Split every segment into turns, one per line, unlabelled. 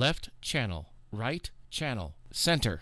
left channel, right channel, center.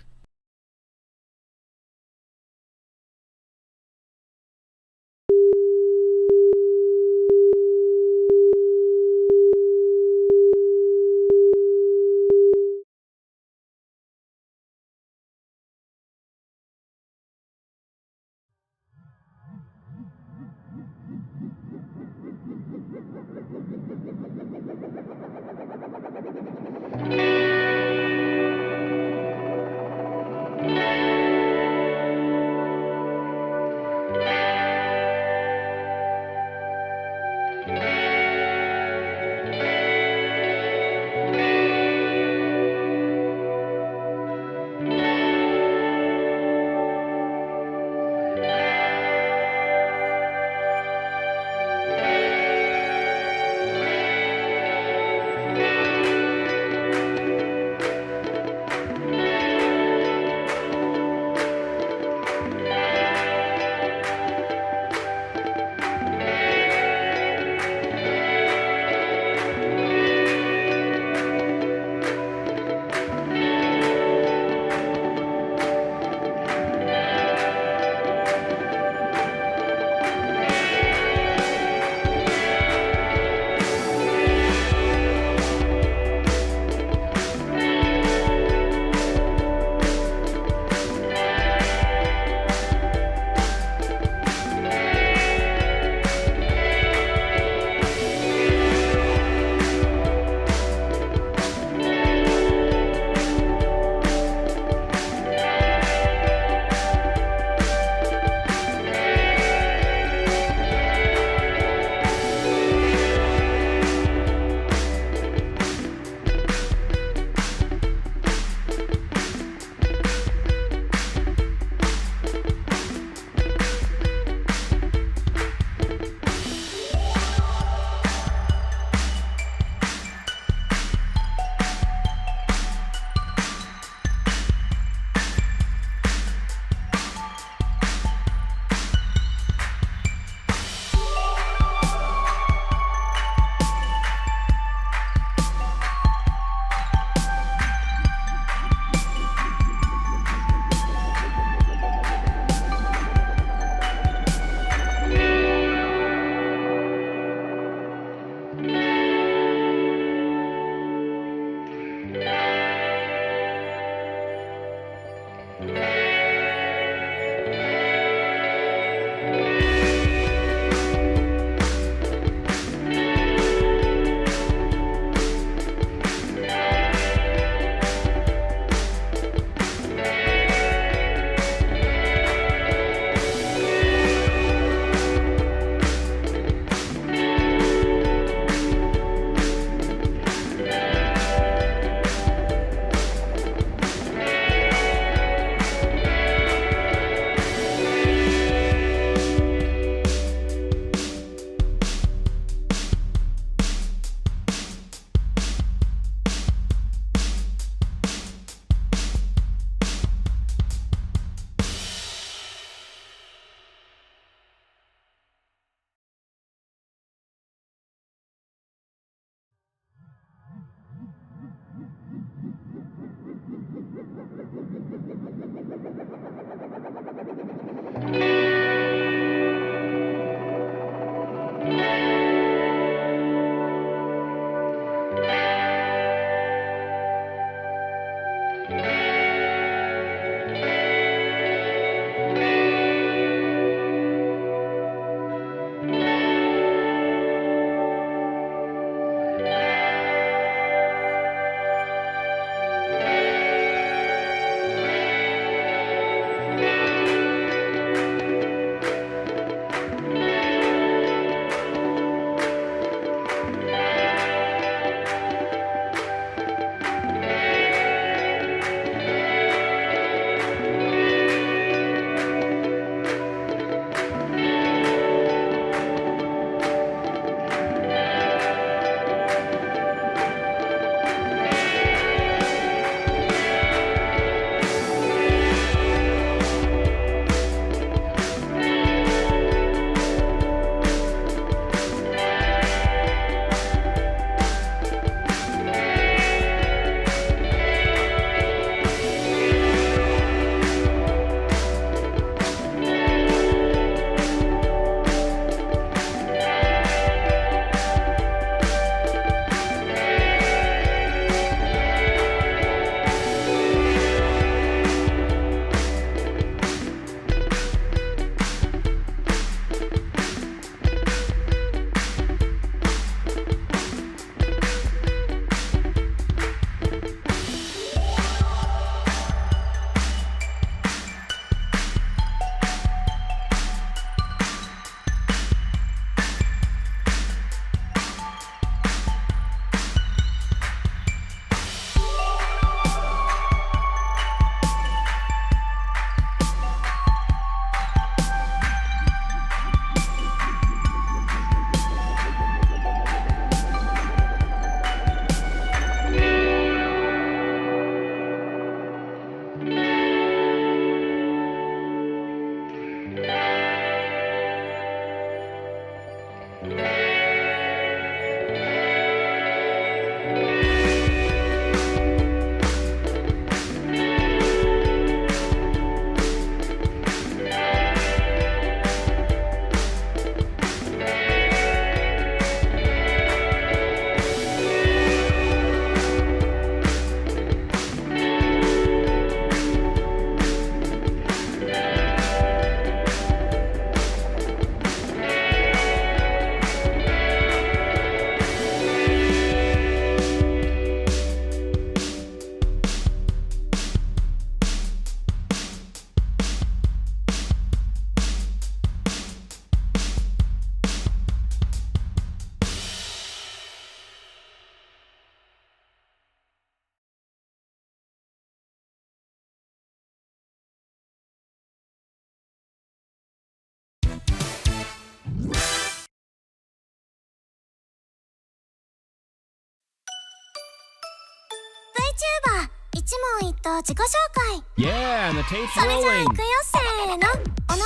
ENVTuber 一問一答自己紹介
Yeah, and the tape's
それじゃあ
rolling.
行くよせーのお名前は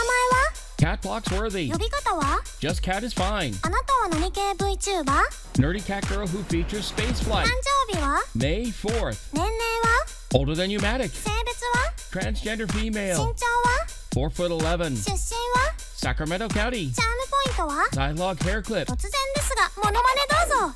Katt Phloxworthy.
呼び方は
Just Cat is fine.
あなたは何系 VTuber?
Nerdy cat girl who features spaceflight.
誕生日は
May 4th.
年齢は
Older than Pneumatic.
性別は
Transgender
身
female.
長は
4'11".
出身は
Sacramento County.
チャームポイントは
Dialogue hair clip.
突然ですがモノマネどうぞ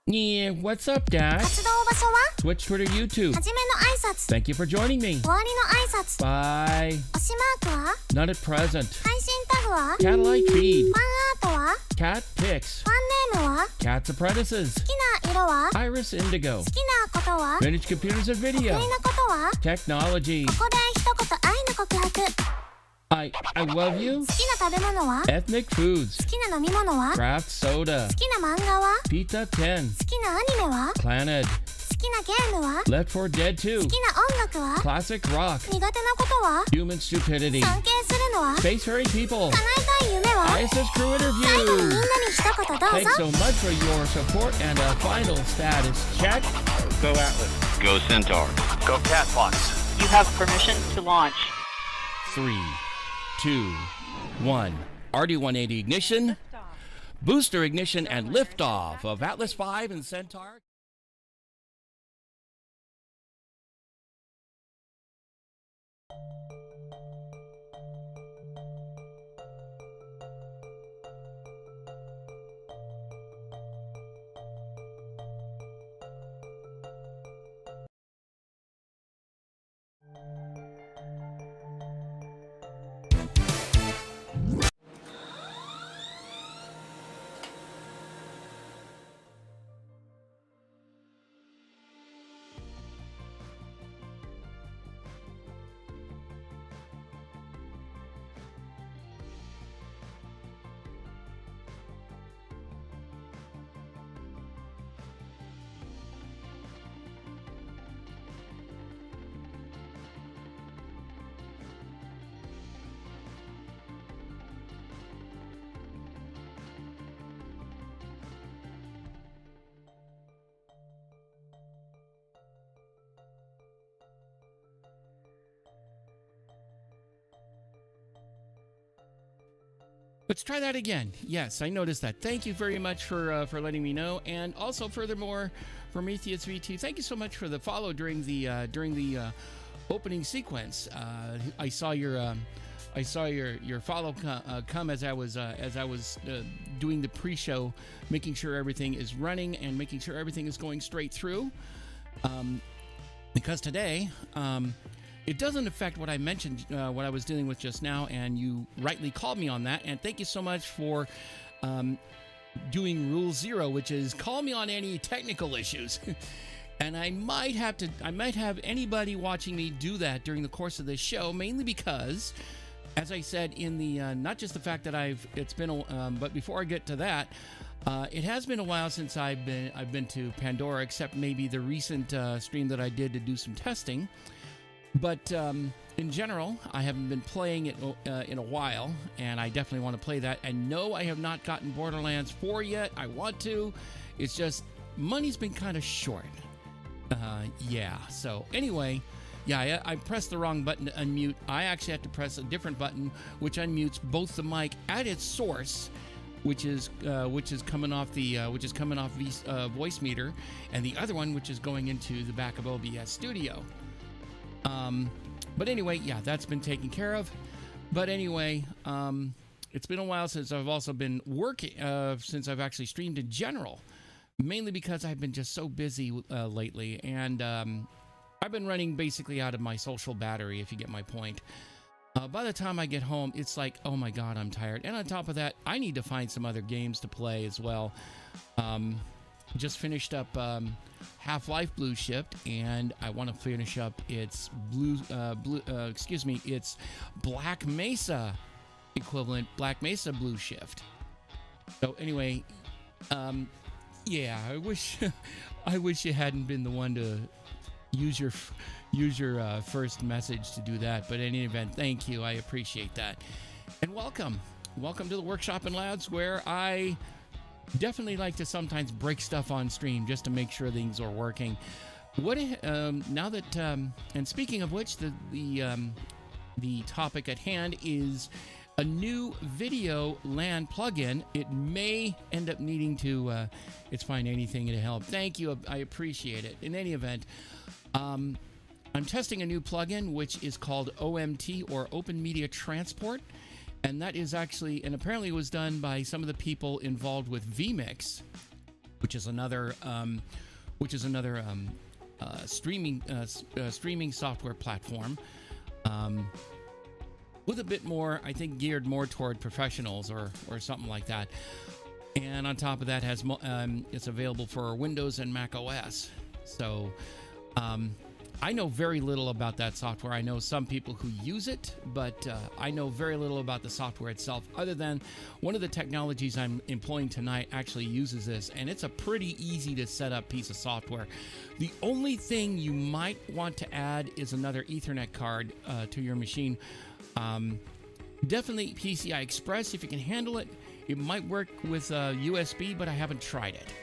Yeah, what's up, Dad?
活動場所は
Twitch, Twitter, YouTube.
はじめの挨拶
Thank you for joining me.
終わりの挨拶
Bye.
推しマークは
Not at present.
配信タグは
Catlight feed.
ファンアートは
Cat pics.
ファンネームは
Cat's apprentices.
好きな色は
Iris Indigo.
好きなことは
Vintage computers and
得
video.
意なことは
Technology.
ここで一言愛の告白好
I love you.
きな食べ物は
Ethnic foods.
好きな飲み物は
Craft soda.
好きな漫画は
Pizza 10.
好きなアニメは
Planet.
好きなゲームは
Left 4 Dead 2.
好きな音楽は
Classic rock.
苦手なことは
Human stupidity.
尊敬するのは
Space fairy people.
叶えたい夢は
ISS crew
最後にみん
interview.
なに一言どう
Thanks
ぞ
so much for your support and a final status check.
Go Atlas.
Go Centaur.
Go Katt Phlox.
You have permission to launch.
3, 2, 1. RD-180 ignition. Booster ignition and liftoff of Atlas V and Centaur. Let's try that again. Yes, I noticed that. Thank you very much for letting me know, and also furthermore, Prometheus V2. Thank you so much for the follow during the opening sequence. I saw your follow come as I was doing the pre-show, making sure everything is running and making sure everything is going straight through. Because today. It doesn't affect what I mentioned, what I was dealing with just now, and you rightly called me on that. And thank you so much for doing Rule 0, which is call me on any technical issues. And I might have anybody watching me do that during the course of this show, mainly because, as I said in the not just the fact that but before I get to that, it has been a while since I've been to Pandora, except maybe the recent stream that I did to do some testing. But in general, I haven't been playing it in a while, and I definitely want to play that. And no, I have not gotten Borderlands 4 yet. I want to. It's just money's been kind of short. Yeah, so anyway, yeah, I pressed the wrong button to unmute. I actually have to press a different button, which unmutes both the mic at its source, which is coming off voice meter, and the other one, which is going into the back of OBS Studio. But anyway, yeah, that's been taken care of. But anyway, it's been a while since I've also been working, since I've actually streamed in general, mainly because I've been just so busy lately, and I've been running basically out of my social battery, if you get my point. By the time I get home, it's like, oh my god, I'm tired. And on top of that, I need to find some other games to play as well. Just finished up Half-Life Blue Shift, and I want to finish up its its Black Mesa equivalent, Black Mesa Blue Shift. So anyway, yeah, I wish you hadn't been the one to use your first message to do that. But in any event, thank you. I appreciate that. And welcome to the Workshop in Labs, where I definitely like to sometimes break stuff on stream just to make sure things are working. Now that and speaking of which, the topic at hand is a new video LAN plugin. It may end up needing to. It's fine, anything to help. Thank you, I appreciate it. In any event, I'm testing a new plugin which is called OMT, or Open Media Transport, and that is actually, and apparently was done by some of the people involved with vMix, which is another streaming software platform, with a bit more, I think, geared more toward professionals or something like that. And on top of that, it's available for Windows and Mac OS. So I know very little about that software. I know some people who use it, but I know very little about the software itself, other than one of the technologies I'm employing tonight actually uses this, and it's a pretty easy to set up piece of software. The only thing you might want to add is another Ethernet card to your machine. Definitely PCI Express if you can handle it. It might work with USB, but I haven't tried it.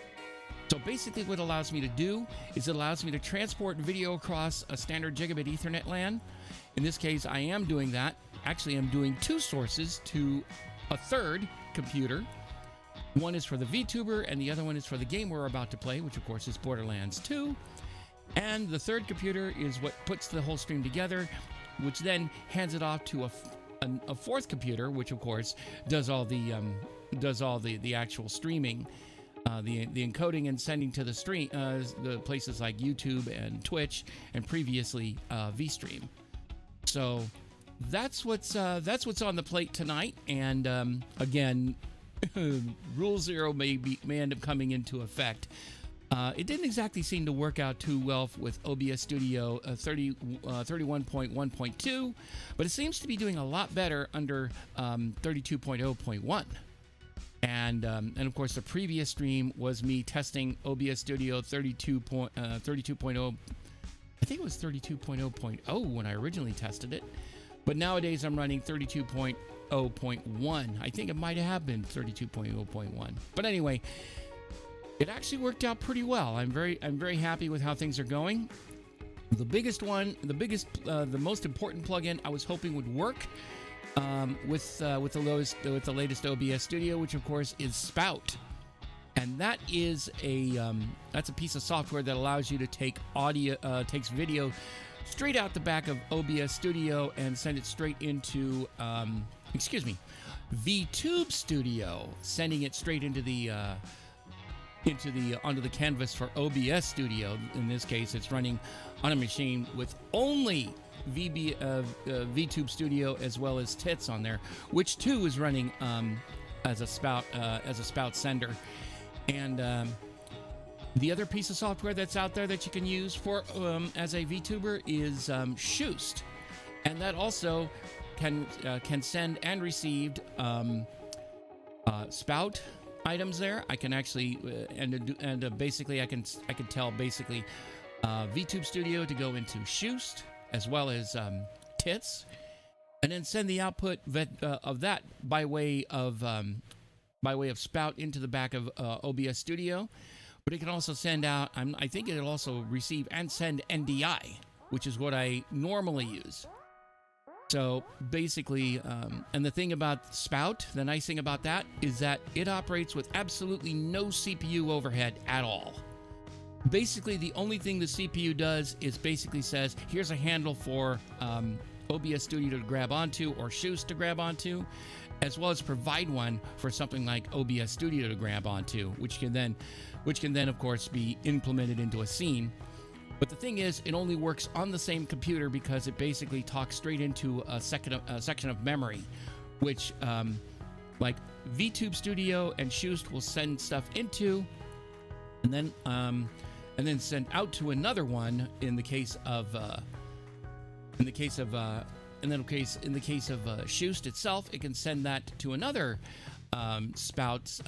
So basically what it allows me to do is it allows me to transport video across a standard gigabit Ethernet LAN. In this case, I am doing that. Actually, I'm doing two sources to a third computer. One is for the VTuber, and the other one is for the game we're about to play, which of course is Borderlands 2. And the third computer is what puts the whole stream together, which then hands it off to a fourth computer, which of course does all the actual streaming. The encoding and sending to the stream, the places like YouTube and Twitch, and previously VStream. So that's what's on the plate tonight. And again, Rule 0 may end up coming into effect. It didn't exactly seem to work out too well with OBS Studio 31.1.2, but it seems to be doing a lot better under 32.0.1. And of course, the previous stream was me testing OBS Studio 32.0. I think it was 32.0.0 when I originally tested it. But nowadays, I'm running 32.0.1. I think it might have been 32.0.1. But anyway, it actually worked out pretty well. I'm very happy with how things are going. The most important plugin I was hoping would work with the latest OBS Studio, which of course is Spout, and that is that's a piece of software that allows you to take takes video straight out the back of OBS Studio and send it straight into VTube Studio, sending it straight into the onto the canvas for OBS Studio. In this case, it's running on a machine with only VTube Studio as well as Tits on there, which too is running as a Spout sender. And the other piece of software that's out there that you can use for as a VTuber is Shoost, and that also can send and receive Spout items there. I can actually basically I can tell basically VTube Studio to go into Shoost as well as Tits, and then send the output of that by way of Spout into the back of OBS Studio. But it can also send out, I think it'll also receive and send NDI, which is what I normally use. So basically, and the thing about Spout, the nice thing about that is that it operates with absolutely no CPU overhead at all. Basically, the only thing the CPU does is basically says, here's a handle for OBS Studio to grab onto or Shoost to grab onto, as well as provide one for something like OBS Studio to grab onto, which can then of course be implemented into a scene. But the thing is, it only works on the same computer because it basically talks straight into a section of memory, which like VTube Studio and Shoost will send stuff into, and then send out to another one in the case of Shoost itself, it can send that to another Spout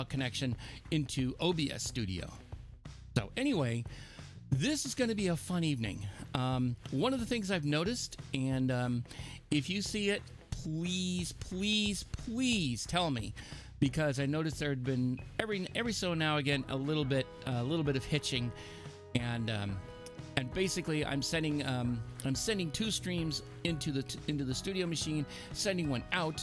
connection into OBS Studio. So anyway, this is going to be a fun evening. One of the things I've noticed, and if you see it, please tell me, because I noticed there had been every so now again a little bit of hitching and basically I'm sending 2 streams into the studio machine, sending one out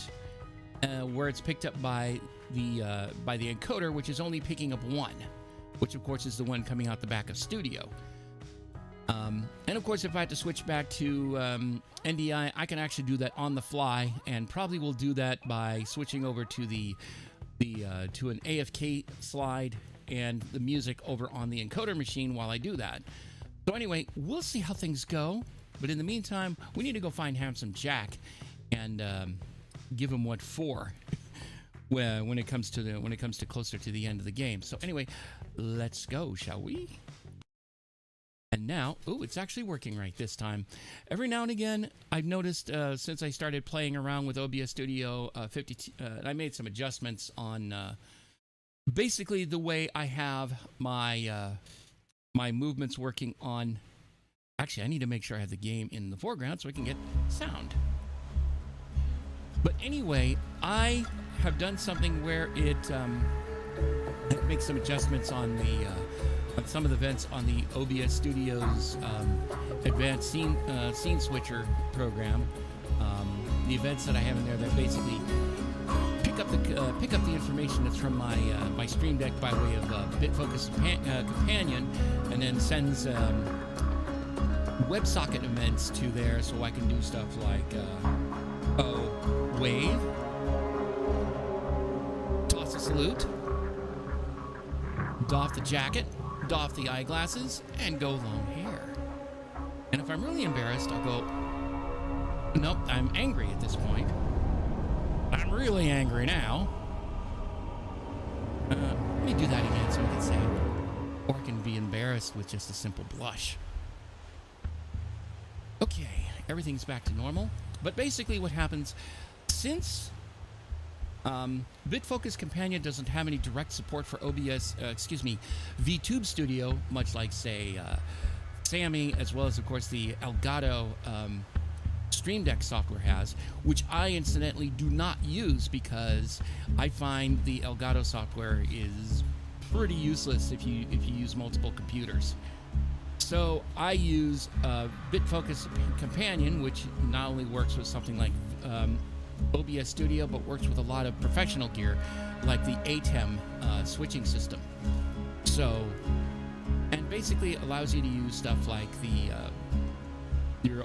where it's picked up by the encoder, which is only picking up one, which of course is the one coming out the back of studio. And of course, if I had to switch back to NDI, I can actually do that on the fly, and probably will do that by switching over to to an AFK slide and the music over on the encoder machine while I do that. So anyway, we'll see how things go. But in the meantime, we need to go find Handsome Jack and give him what for when it comes to closer to the end of the game. So anyway, let's go, shall we? And now, it's actually working right this time. Every now and again, I've noticed since I started playing around with OBS Studio 50, I made some adjustments on basically the way I have my my movements working on. Actually, I need to make sure I have the game in the foreground so I can get sound. But anyway, I have done something where it makes some adjustments on the on some of the events on the OBS Studio's advanced scene switcher program. The events that I have in there that basically pick up the information that's from my Stream Deck by way of BitFocus Companion, and then sends WebSocket events to there, so I can do stuff like wave, toss a salute, doff the jacket, doff the eyeglasses, and go long hair. And if I'm really embarrassed, I'll go, nope, I'm angry at this point. I'm really angry now. Let me do that again so I can say, or I can be embarrassed with just a simple blush. Okay, everything's back to normal. But basically what happens, since BitFocus Companion doesn't have any direct support for VTube Studio, much like, say, Sammy, as well as, of course, the Elgato Stream Deck software has, which I incidentally do not use because I find the Elgato software is pretty useless if you use multiple computers. So I use BitFocus Companion, which not only works with something like OBS Studio, but works with a lot of professional gear, like the ATEM switching system. So, and basically allows you to use stuff like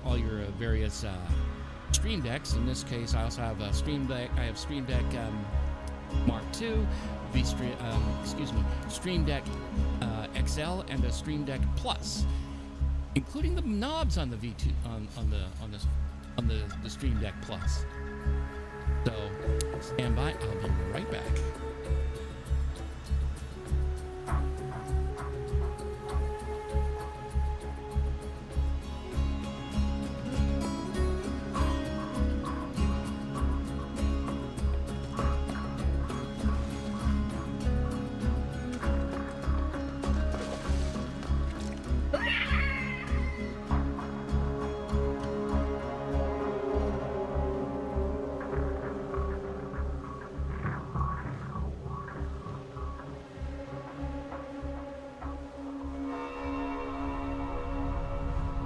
all your various Stream Decks. In this case, I also have a Stream Deck. I have Stream Deck Mark II, Stream Deck XL, and a Stream Deck Plus, including the knobs on the V2 on the Stream Deck Plus. So stand by, I'll be right back.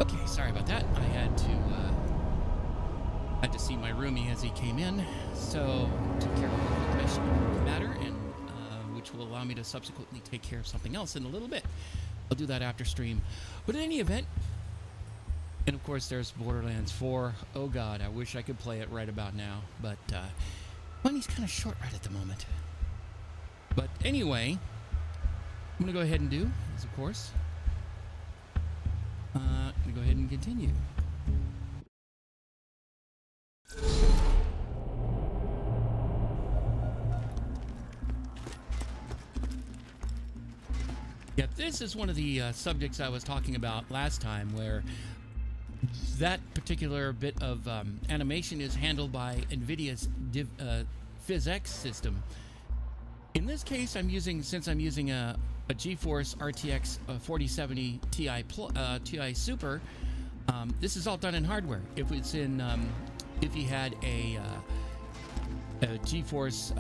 Okay, sorry about that. I had to see my roomie as he came in, so took care of a quick matter, and which will allow me to subsequently take care of something else in a little bit. I'll do that after stream. But in any event, and of course there's Borderlands 4. Oh God, I wish I could play it right about now, but money's kind of short right at the moment. But anyway, I'm gonna go ahead and do is, of course, I'm gonna go ahead and continue. Yeah, this is one of the subjects I was talking about last time, where that particular bit of animation is handled by NVIDIA's PhysX system. In this case, since I'm using a GeForce RTX 4070 Ti Super, this is all done in hardware. If it's in, if you had a GeForce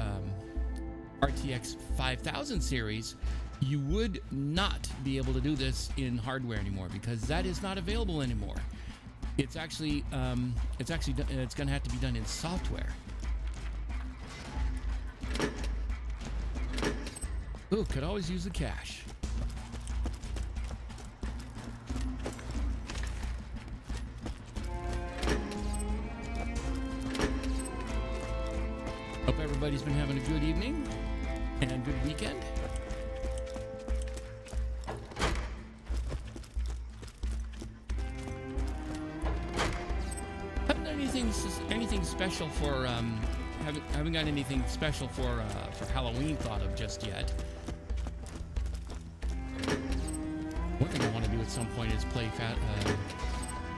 RTX 5000 series, you would not be able to do this in hardware anymore because that is not available anymore. It's actually it's going to have to be done in software. Ooh, could always use the cash. Hope everybody's been having a good evening and a good weekend. Haven't done anything special for haven't got anything special for Halloween thought of just yet. One thing I want to do at some point is play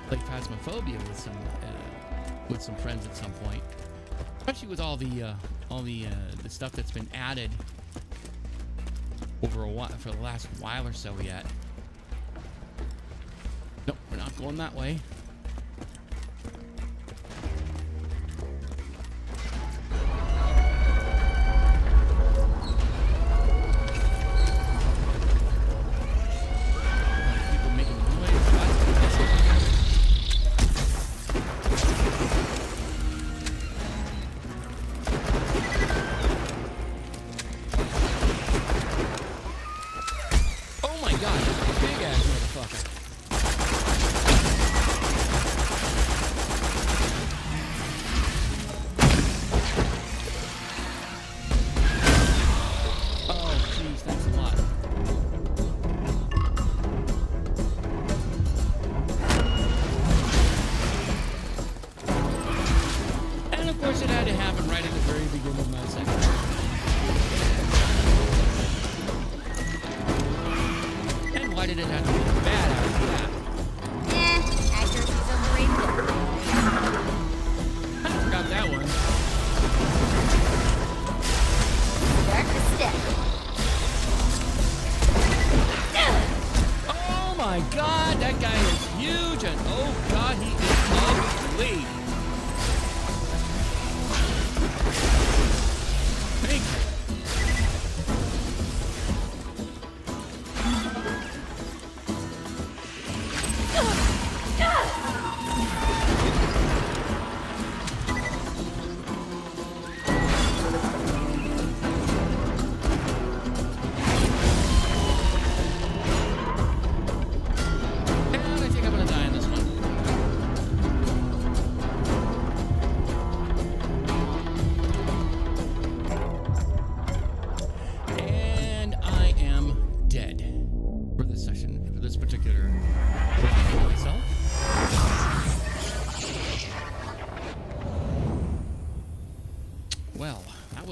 Phasmophobia with some friends at some point. Especially with all the stuff that's been added over a while for the last while or so yet. Nope, we're not going that way.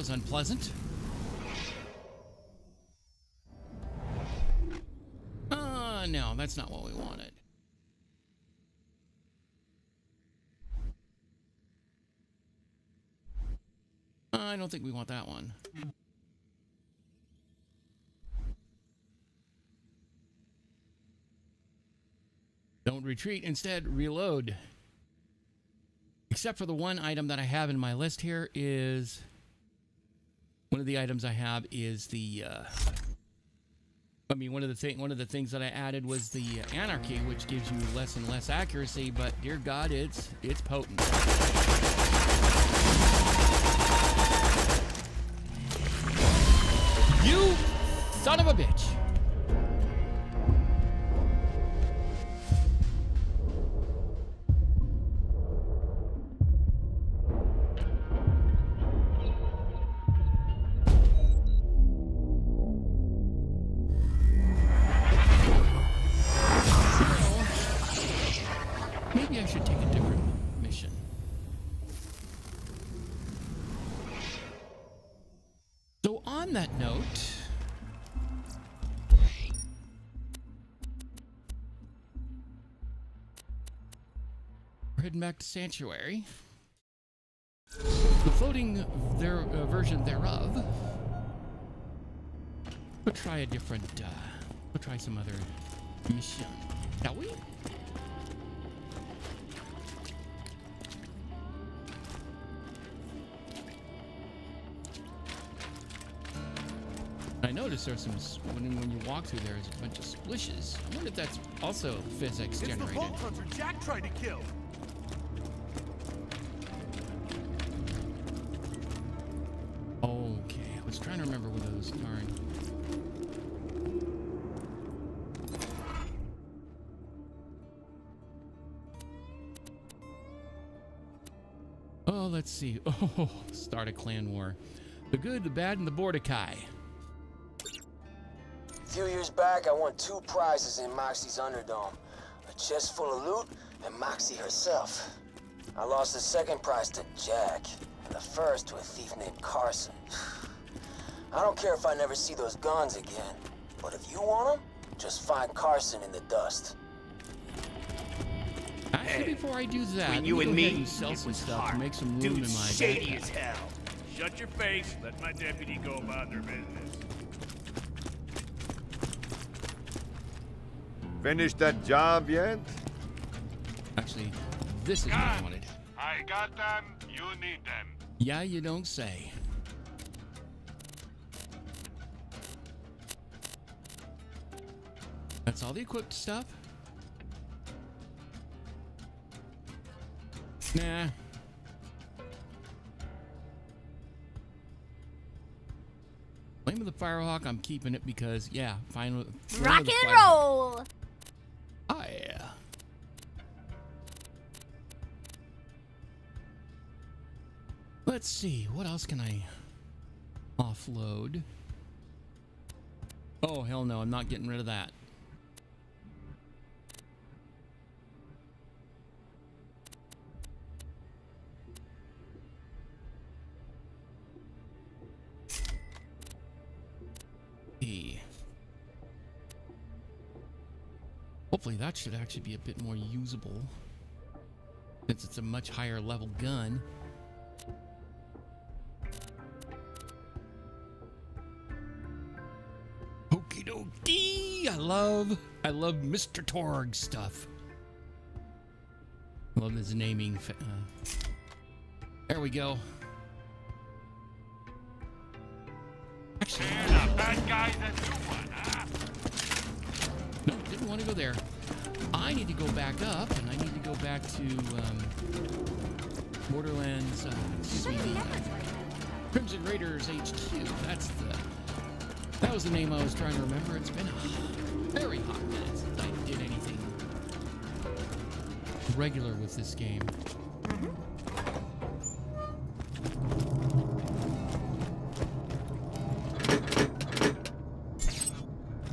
Unpleasant. No, that's not what we wanted. I don't think we want that one. Don't retreat, instead reload. Except for the one item that I have in my list here is... One of the items I have is the, one of the things that I added was the anarchy, which gives you less and less accuracy, but dear God, it's potent. You son of a bitch. Maybe I should take a different mission. So on that note, we're heading back to Sanctuary. The floating version thereof. We'll try a different, we'll try some other mission. Shall we? I noticed there's some when you walk through there's a bunch of splishes. I wonder if that's also physics
It's the
generated.
Vault Hunter Jack tried to kill.
Okay, I was trying to remember where those are. Oh, let's see. Oh, start a clan war. The good, the bad, and the Bordekai.
A few years back, I won 2 prizes in Moxie's Underdome. A chest full of loot and Moxie herself. I lost the second prize to Jack, and the first to a thief named Carson. I don't care if I never see those guns again, but if you want them, just find Carson in the dust.
Actually, before I do that,
between
let
you
me
and
go
me,
ahead and sell
it
some
was
stuff to
hard.
make some room
Dude's
in my
shady
backpack.
as hell.
Shut your face. Let my deputy go about their business.
Finished that job yet?
Actually, this is what I wanted.
I got them. You need them.
Yeah, you don't say. That's all the equipped stuff? Nah. Flame of the Firehawk, I'm keeping it because, yeah, fine with Flame
Rock
of the
and
Firehawk.
roll!
Oh, yeah. Let's see, what else can I offload? Oh, hell no, I'm not getting rid of that. Hopefully that should actually be a bit more usable, since it's a much higher level gun. Okie dokie! I love Mr. Torg stuff. I love his naming. There we go. Actually,
Bad guys that do one, huh?
no, didn't want to go there. I need to go back up, and I need to go back to Borderlands. Excuse me, Crimson Raiders HQ. That was the name I was trying to remember. It's been a very hot minute since I did anything regular with this game.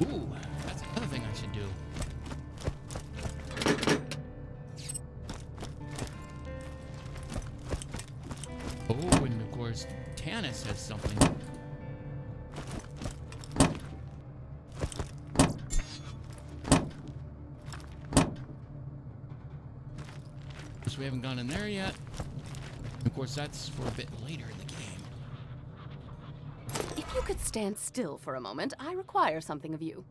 Ooh, that's another thing I should do. Oh, and of course, Tannis has something. Guess we haven't gone in there yet. Of course, that's for a bit later in the game.
If you could stand still for a moment, I require something of you.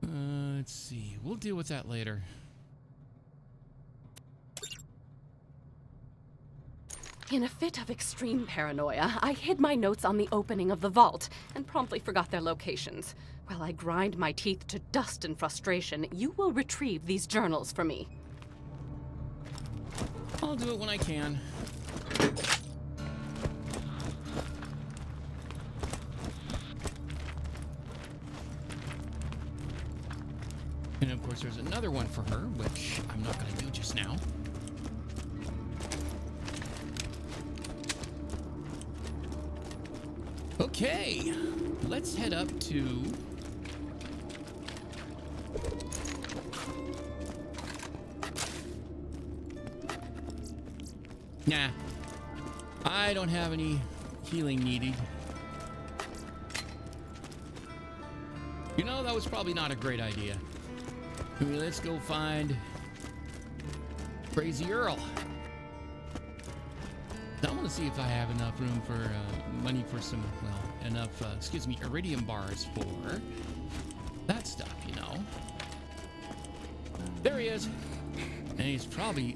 Let's see. We'll deal with that later.
In a fit of extreme paranoia, I hid my notes on the opening of the vault and promptly forgot their locations. While I grind my teeth to dust in frustration, you will retrieve these journals for me.
I'll do it when I can. And of course, there's another one for her, which I'm not going to do just now. Okay, let's head up to... Nah, I don't have any healing needed. You know, that was probably not a great idea. Let's go find Crazy Earl. I want to see if I have enough room for money for some, well, enough, excuse me, iridium bars for that stuff, you know. There he is. And it probably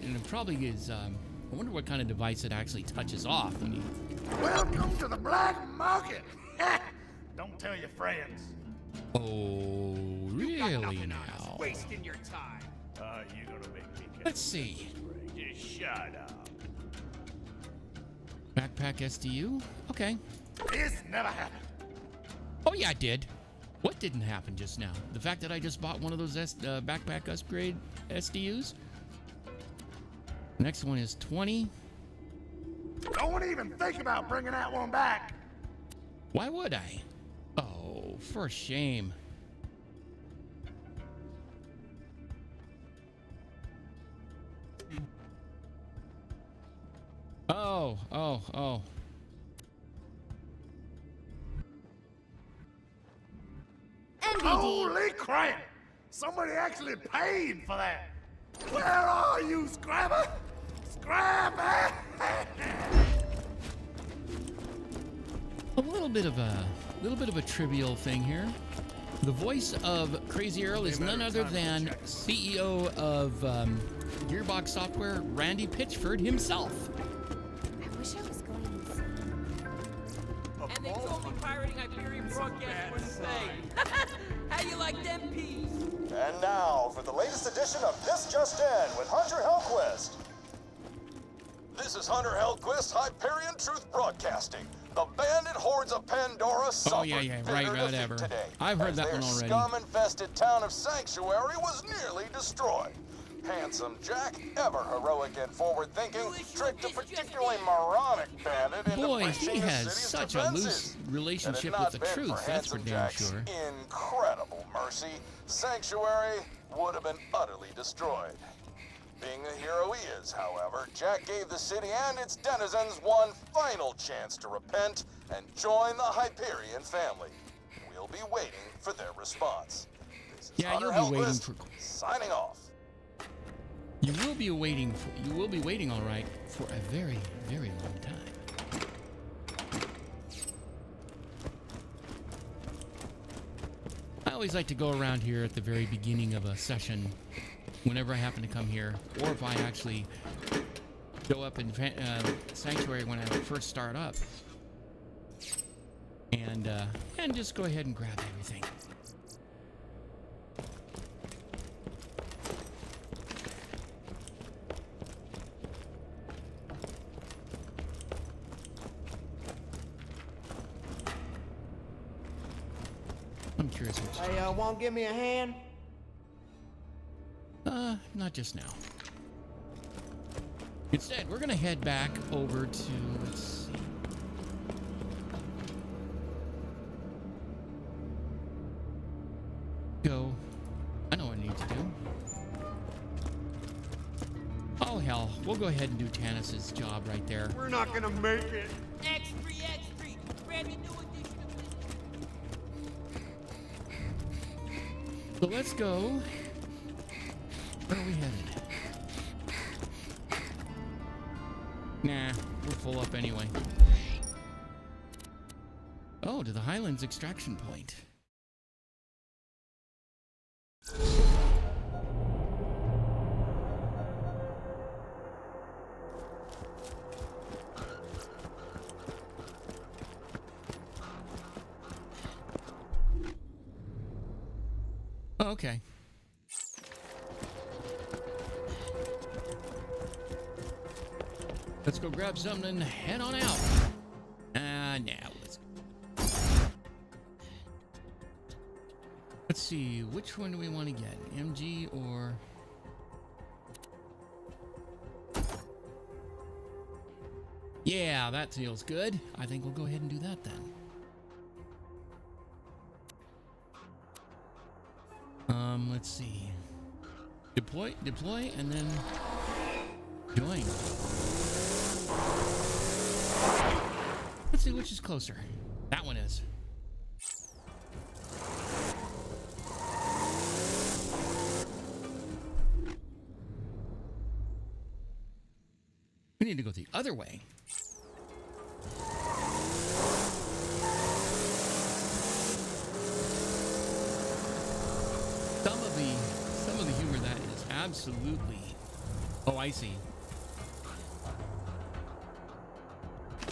is, I wonder what kind of device it actually touches off when you
Welcome to the black market. Don't tell your friends.
Oh, really now?
Wasting your time. You're gonna make me.
Let's see.
Just shut up.
Backpack SDU? Okay.
This never happened.
Oh, yeah, it did. What didn't happen just now? The fact that I just bought one of those backpack upgrade SDUs? Next one is 20.
Don't even think about bringing that one back.
Why would I? Oh, for shame. Oh.
NVD.
Holy crap! Somebody actually paid for that. Where are you, Scrabber? Scrabber!
A little bit of a trivial thing here. The voice of Crazy Earl is none other than CEO of Gearbox Software, Randy Pitchford himself.
I wish I was going insane.
And they told me pirating Iberian broadcast was safe. How you like them peas?
And now for the latest edition of This Just In with Hunter Hellquist. This is Hunter Hellquist, Hyperion Truth Broadcasting. The bandit hordes of Pandora suffered
yeah,
bitter
right,
defeat
whatever.
today.
I've heard
as
that
their
one already.
scum-infested town of Sanctuary was nearly destroyed. Handsome Jack, ever heroic and forward-thinking, tricked a particularly moronic bandit into
Boy,
breaching
he
the
has
city's
such a
defenses.
loose relationship
Had it
with the
not been
truth,
for
that's for
Handsome
damn
Jack's
sure.
incredible mercy, Sanctuary would have been utterly destroyed. Being the hero he is, however, Jack gave the city and its denizens one final chance to repent and join the Hyperion family. We'll be waiting for their response. This is
Yeah,
Hunter
you'll be waiting
Hellquist,
for-
signing off.
You will be waiting all right for a very, very long time. I always like to go around here at the very beginning of a session whenever I happen to come here, or if I actually show up in Sanctuary when I first start up, and just go ahead and grab everything. I'm curious which.
Hey, won't give me a hand?
Not just now. Instead, we're gonna head back over to, let's see. Go. I know what I need to do. Oh hell, we'll go ahead and do Tannis's job right there.
We're not gonna make it.
X3, brand new edition of
So let's go. Where are we headed? Nah, we're full up anyway. Oh, to the Highlands extraction point. Oh, okay. Let's go grab something and head on out. Now let's see, which one do we want to get? MG or... Yeah, that feels good. I think we'll go ahead and do that then. Let's see. Deploy, and then join. Let's see which is closer. That one is. We need to go the other way. Some of the humor that is absolutely. Oh, I see.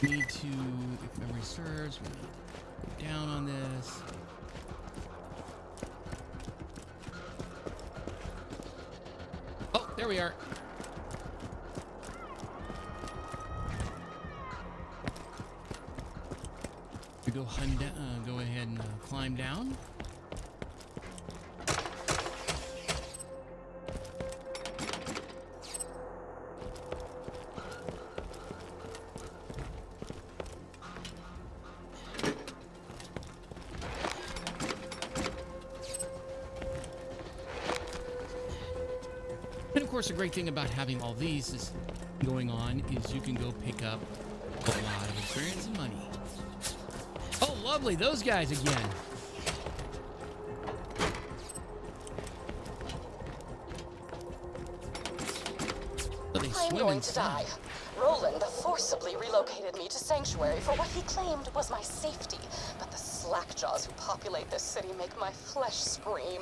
Need to, if memory serves, we need to go down on this. Oh, there we are. We go go ahead and climb down. And of course, the great thing about having all these is going on is you can go pick up a lot of experience and money. Oh, lovely, those guys again.
I'm going to die. Roland forcibly relocated me to Sanctuary for what he claimed was my safety. But the slackjaws who populate this city make my flesh scream.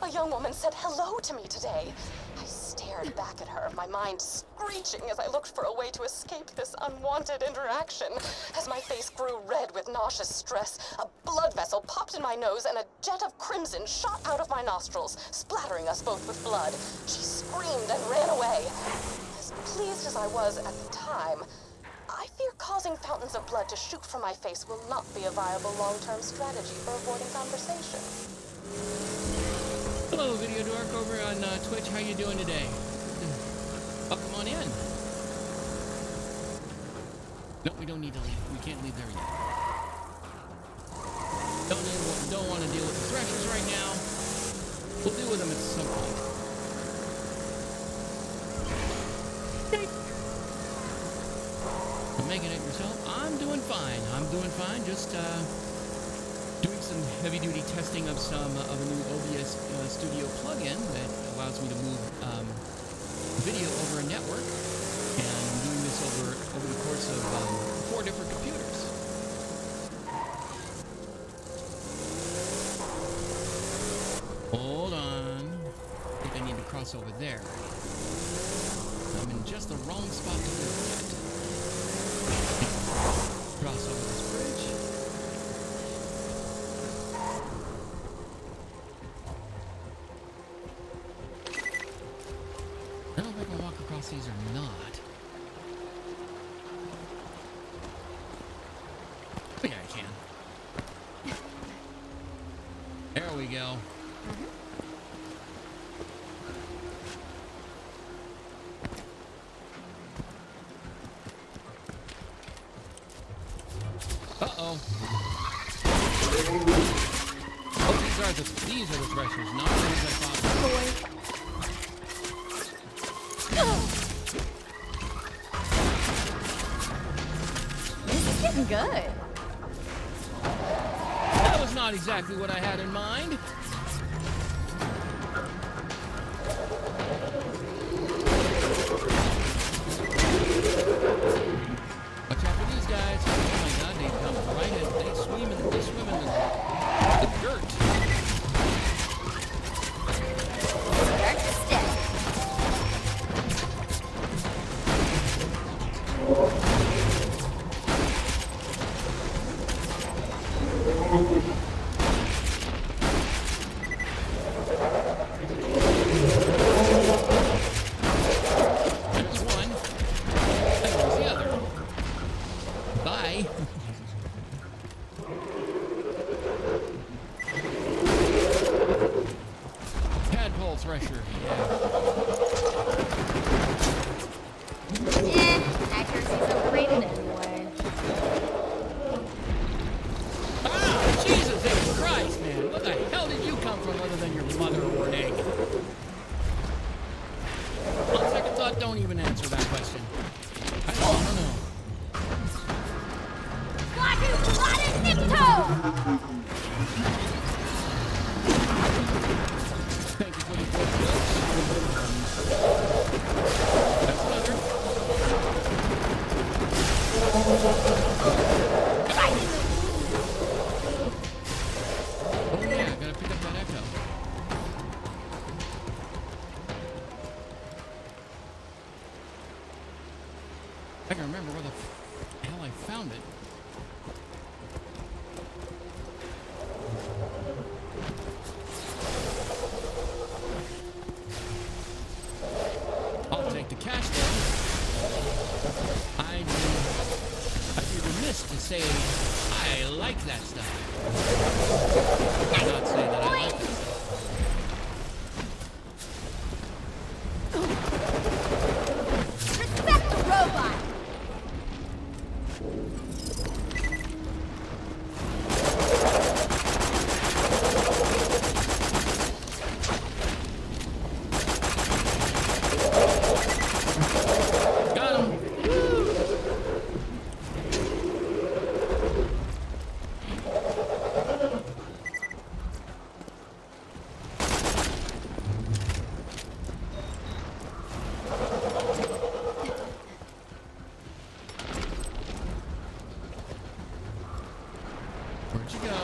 A young woman said hello to me today. I stared back at her, my mind screeching as I looked for a way to escape this unwanted interaction. As my face grew red with nauseous stress, a blood vessel popped in my nose and a jet of crimson shot out of my nostrils, splattering us both with blood. She screamed and ran away. As pleased as I was at the time, I fear causing fountains of blood to shoot from my face will not be a viable long-term strategy for avoiding conversation.
Hello, Video Dork over on Twitch. How you doing today? Oh, come on in. No, we don't need to leave. We can't leave there yet. Don't want to deal with the threshers right now. We'll deal with them at some point. You making it yourself? I'm doing fine. Just doing some heavy-duty testing of a new OBS Studio plugin that allows me to move video over a network, and I'm doing this over the course of 4 different computers. Hold on. I think I need to cross over there. I'm in just the wrong spot to do it yet. Cross over this bridge. I don't know if I can walk across these or not. Oh, yeah, I can. There we go. Uh-oh. Oh, these are the threshers, not the ones I thought.
This is getting good.
That was not exactly what I had in mind. Watch out for these guys. Oh my god, they come right in. They swim in the dirt.
Start to stick.
There's one. And there's the other. Bye. Tadpole thresher.
Accuracy's overrated anyway.
Ah, Jesus H. Christ, man. Where the hell did you come from other than your mother or an egg? On second thought, don't even answer that question. I don't know. Thank you for the 4 kills. That's another. Oh yeah, gotta pick up that echo. I can remember where the hell I found it. I'll take the cash then. I'd be remiss to say I like that stuff. I'm not saying that I like that stuff.
Respect the robot!
Got him. Where'd you go?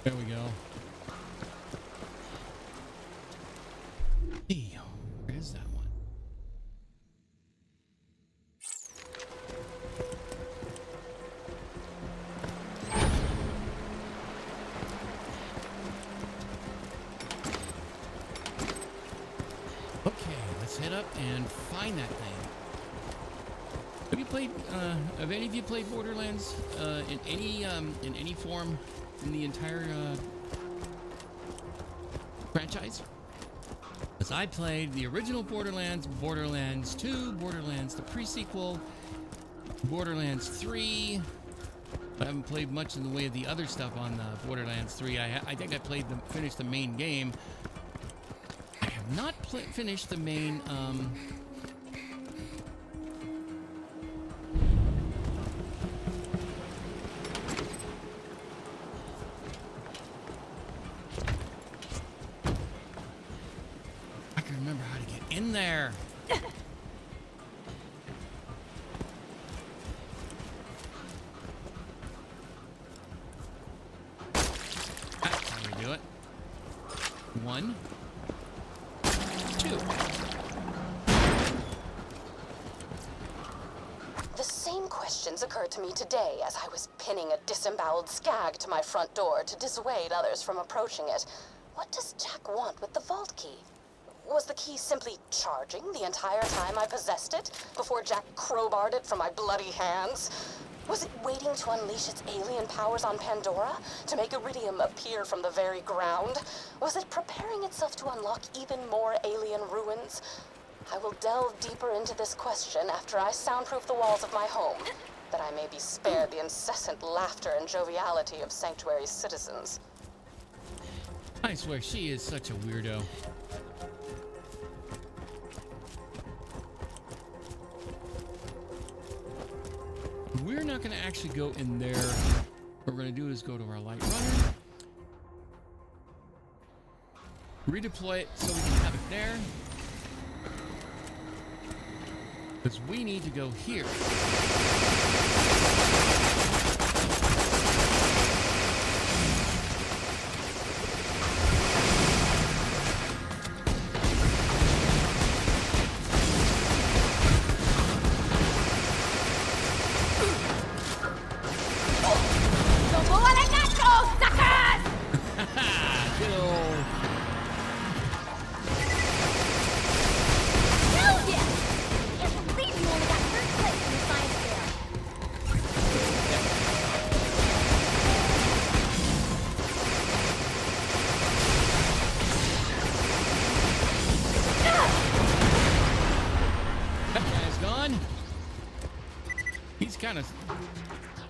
There we go. Hey, where is that one? Okay, let's head up and find that thing. Have you played? Have any of you played Borderlands in any form in the entire franchise? Because I played the original Borderlands, Borderlands 2, Borderlands the pre-sequel, Borderlands 3. I haven't played much in the way of the other stuff on Borderlands 3. I think I finished the main game. I have not finished the main. I can remember how to get in there. That's how we do it. 1, 2.
The same questions occurred to me today as I was pinning a disemboweled skag to my front door to dissuade others from approaching it. What does Jack want with the vault key? Was the key simply charging the entire time I possessed it before Jack crowbarred it from my bloody hands? Was it waiting to unleash its alien powers on Pandora to make Iridium appear from the very ground? Was it preparing itself to unlock even more alien ruins? I will delve deeper into this question after I soundproof the walls of my home, that I may be spared the incessant laughter and joviality of Sanctuary's citizens.
I swear she is such a weirdo. We're not going to actually go in there. What we're going to do is go to our light runner, redeploy it so we can have it there, because we need to go here.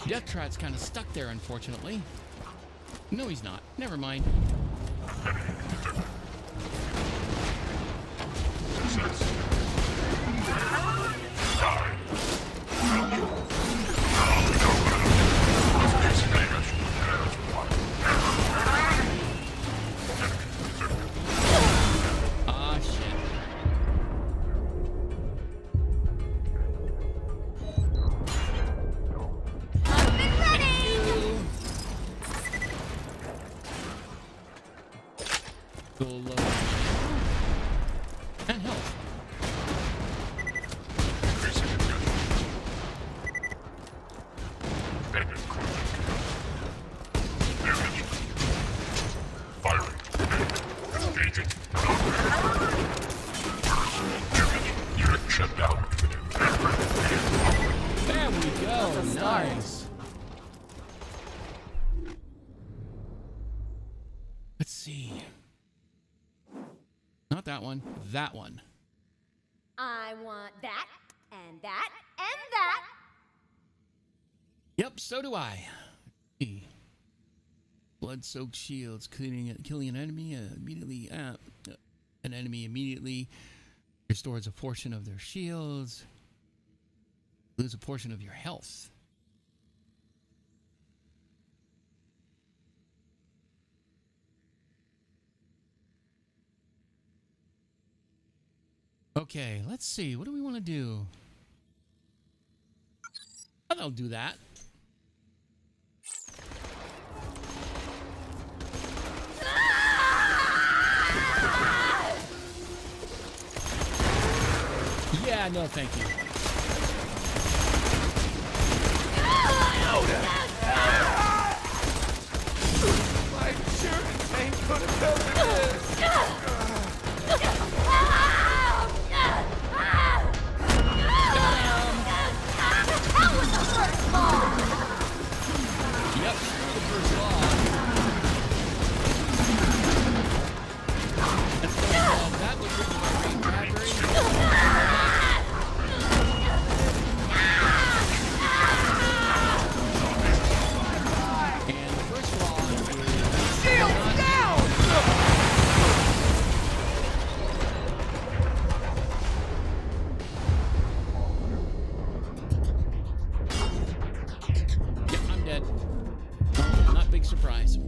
Death Trot's kind of stuck there, unfortunately. No, he's not. Never mind. Full load. And health. There we go. Nice. Let's see. Not that one. That one.
I want that, and that, and that.
Yep, so do I. Blood-soaked shields, killing an enemy immediately. An enemy immediately restores a portion of their shields. Lose a portion of your health. Okay, let's see. What do we want to do? I'll do that. Yeah, no, thank you.
My insurance ain't gonna cover this.
How was the first ball?
Yep, the first law. Let's go ahead. That would bring my green battery. And the first law is shield down! Yep, I'm dead. Not big surprise.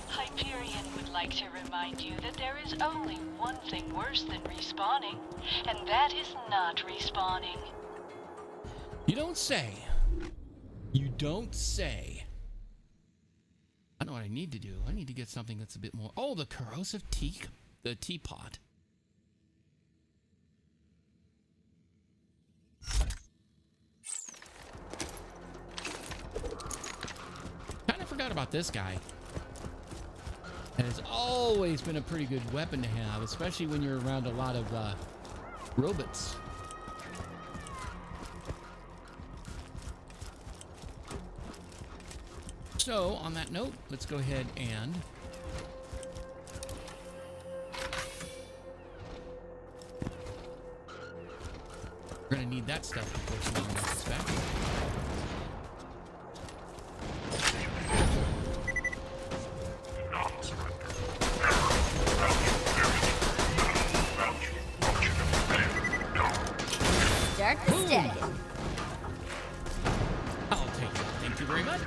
Hyperion would like to remind you that there is only one thing worse than respawning, and that is not respawning.
You don't say. You don't say. I know what I need to do. I need to get something that's a bit more... Oh, the corrosive the teapot. Kind of forgot about this guy. It has always been a pretty good weapon to have, especially when you're around a lot of robots. So, on that note, let's go ahead and... We're going to need that stuff before we next back.
Start the stick.
I'll take it. Thank you very much.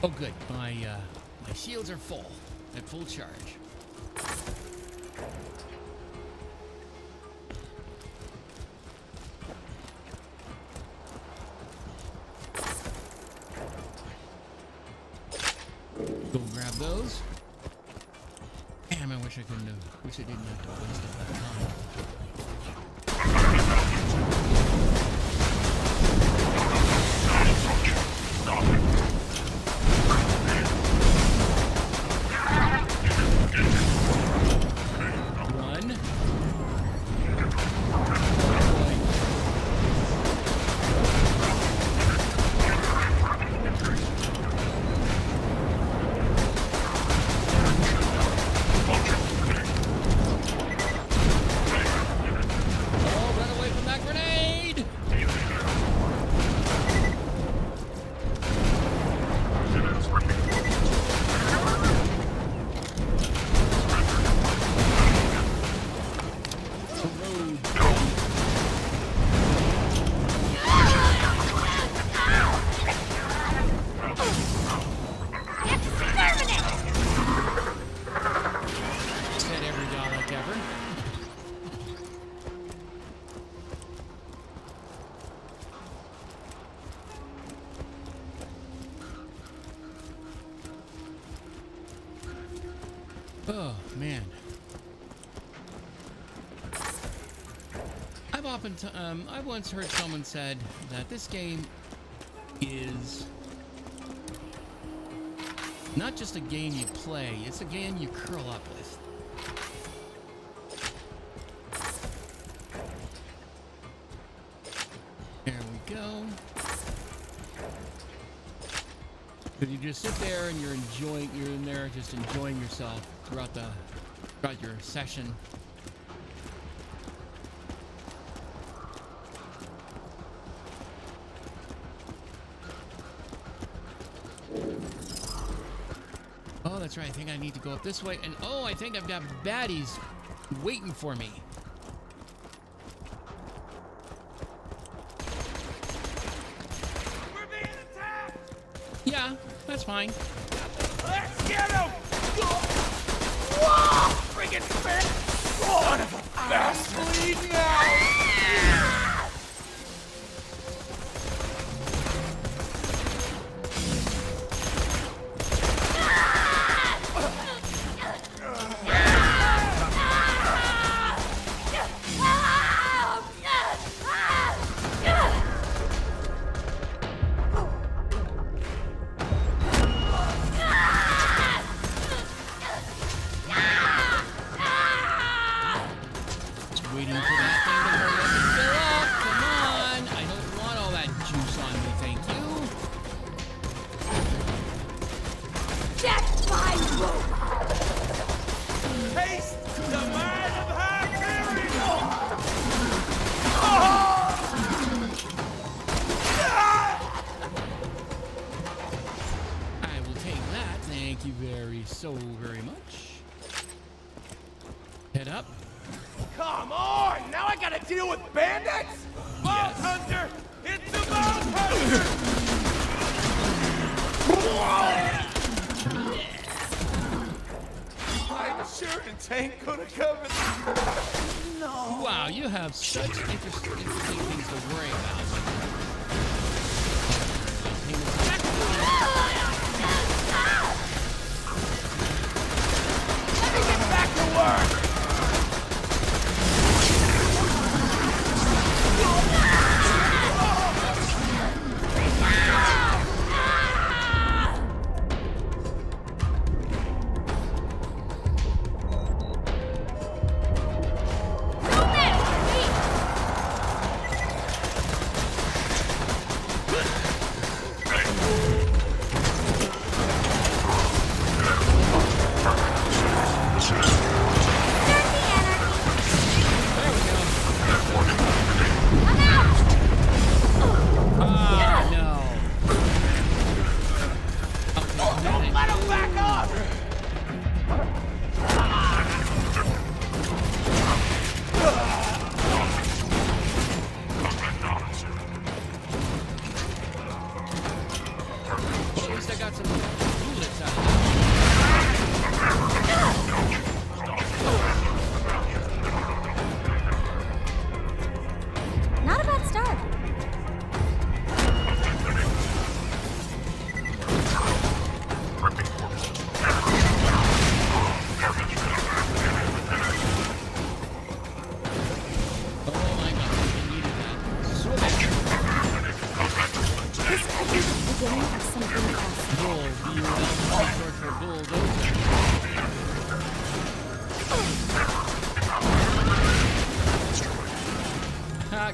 Oh, good. My shields are full, at full charge. Go grab those. Damn, I wish I couldn't have. Wish I didn't have to waste all that time. Oh, man. I've once heard someone said that this game is not just a game you play, it's a game you curl up with. There we go. Because you just sit there and you're in there just enjoying yourself throughout your session. Oh, that's right. I think I need to go up this way. And oh, I think I've got baddies waiting for me.
We're being attacked!
Yeah, that's fine.
Let's get him! Whoa! Friggin' spit! Son of a bastard! Bleed now!
Waiting for that thing to hurry up and fill up. Come on. I don't want all that juice on me, thank you.
That's my rope!
Taste the mind of Hyperion!
I will take that. Thank you very much. Head up.
Come on! Now I gotta deal with bandits? Vault Hunter! It's the Vault Hunter! My insurance ain't gonna cover this. No.
Wow, you have such interesting things to worry about.
Let me get back to work!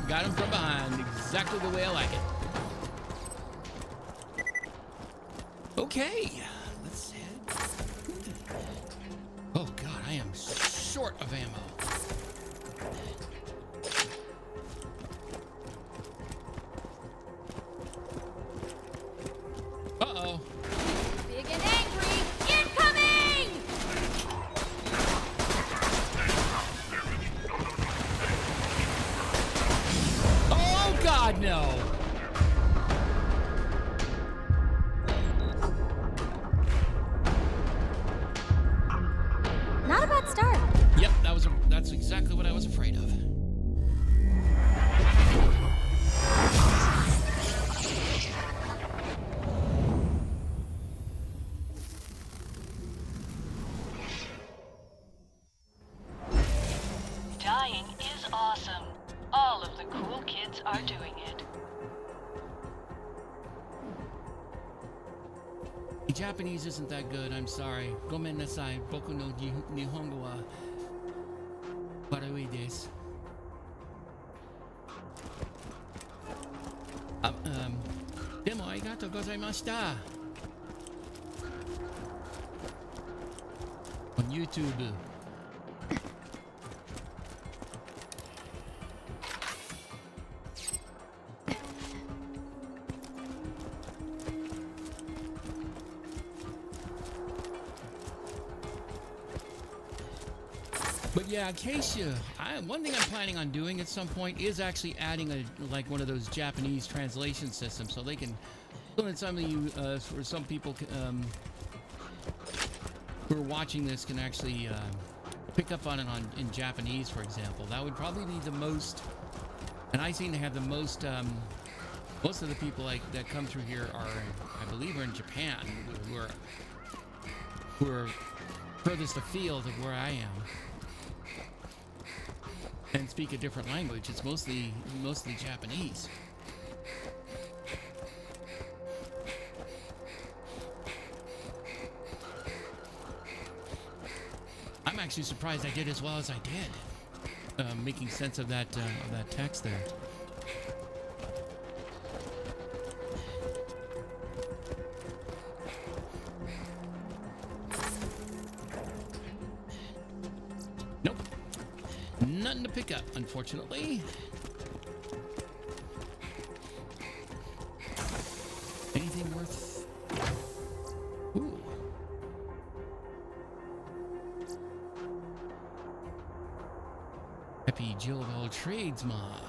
Got him from behind, exactly the way I like it. Okay, let's head. Oh God, I am short of ammo. Uh-oh.
Big and angry, incoming!
Oh God, no!
Not a bad start.
Yep, that's exactly what I was afraid of. Japanese isn't that good. I'm sorry. Gomen nasai. Boku no Nihongo wa warui desu. Demo arigatou gozaimashita. On YouTube. But yeah, Acacia, one thing I'm planning on doing at some point is actually adding like one of those Japanese translation systems, so they can, so that some of you, for some people who are watching this can actually pick up on it in Japanese, for example. That would probably be the most, and I seem to have the most. Most of the people that come through here are, I believe, are in Japan, who are furthest afield of where I am. And speak a different language. It's mostly Japanese. I'm actually surprised I did as well as I did, making sense of that text there. Nothing to pick up, unfortunately. Anything worth... Ooh. Happy Jill of all trades mod.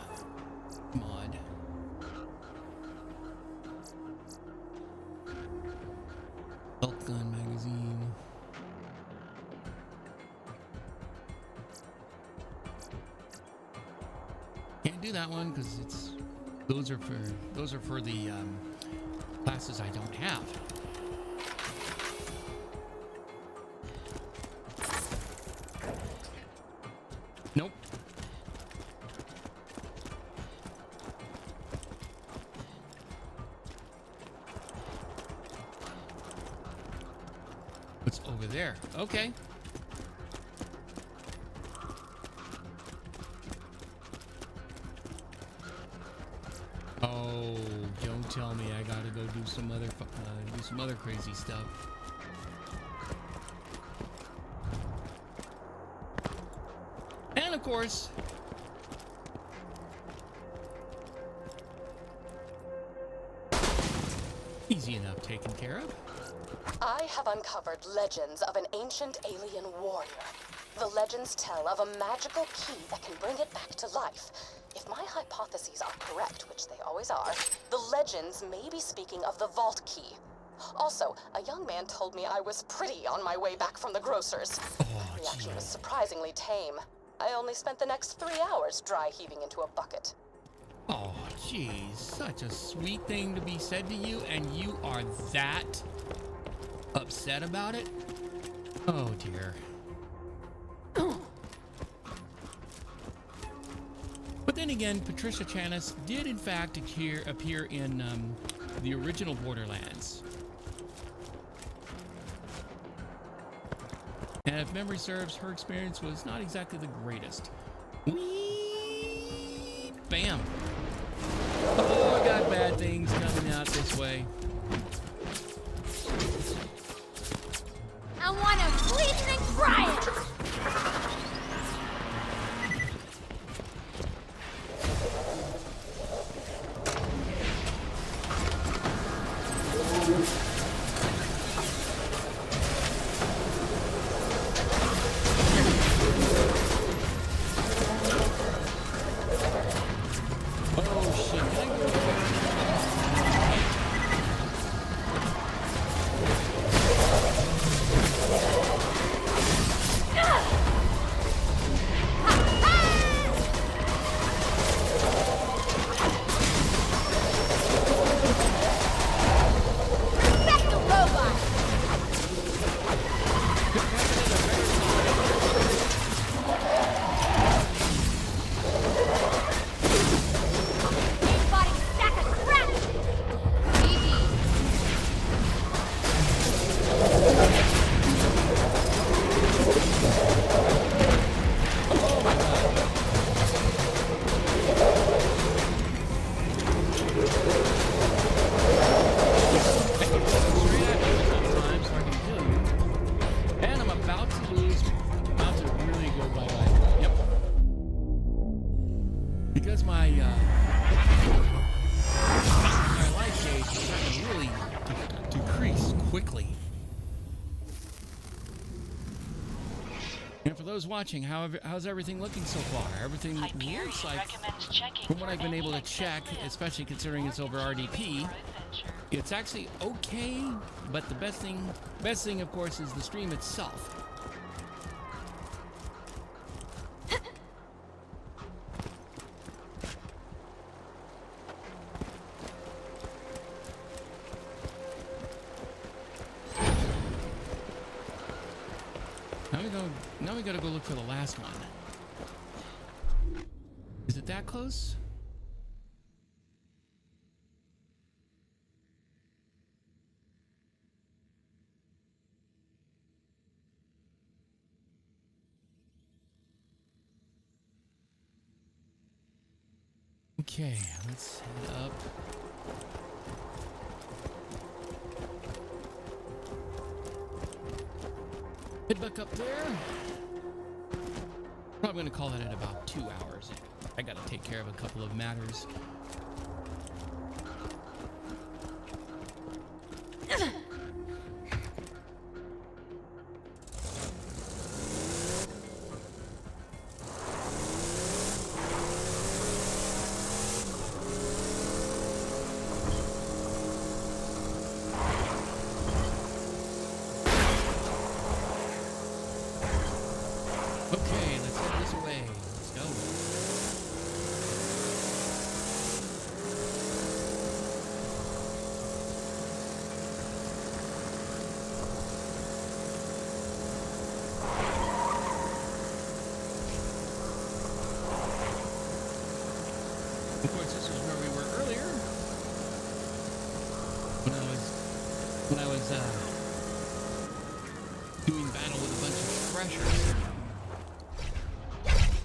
Elk Gun magazine. Can't do that one because those are for the classes I don't have. Nope. What's over there? Okay. Oh, don't tell me I gotta go do some other crazy stuff. And of course, easy enough taken care of.
I have uncovered legends of an ancient alien warrior. The legends tell of a magical key that can bring it back to life. If my hypotheses are correct, which they always are, the legends may be speaking of the vault key. Also, a young man told me I was pretty on my way back from the grocer's. The reaction was surprisingly tame. I only spent the next 3 hours dry heaving into a bucket.
Oh, geez, such a sweet thing to be said to you, and you are that upset about it? Oh, dear. But then again, Patricia Chanis did in fact appear in the original Borderlands. And if memory serves, her experience was not exactly the greatest. Whee! Bam! Oh, I got bad things coming out this way.
I want to bleed and cry it!
quickly. And for those watching, how's everything looking so far? Everything looks like, from what I've been able to check, especially considering it's over RDP, it's actually okay, but the best thing of course is the stream itself. Now we gotta go look for the last one. Is it that close? Okay, let's head up. Head back up there. Probably going to call that at about 2 hours. I got to take care of a couple of matters. Doing battle with a bunch of threshers.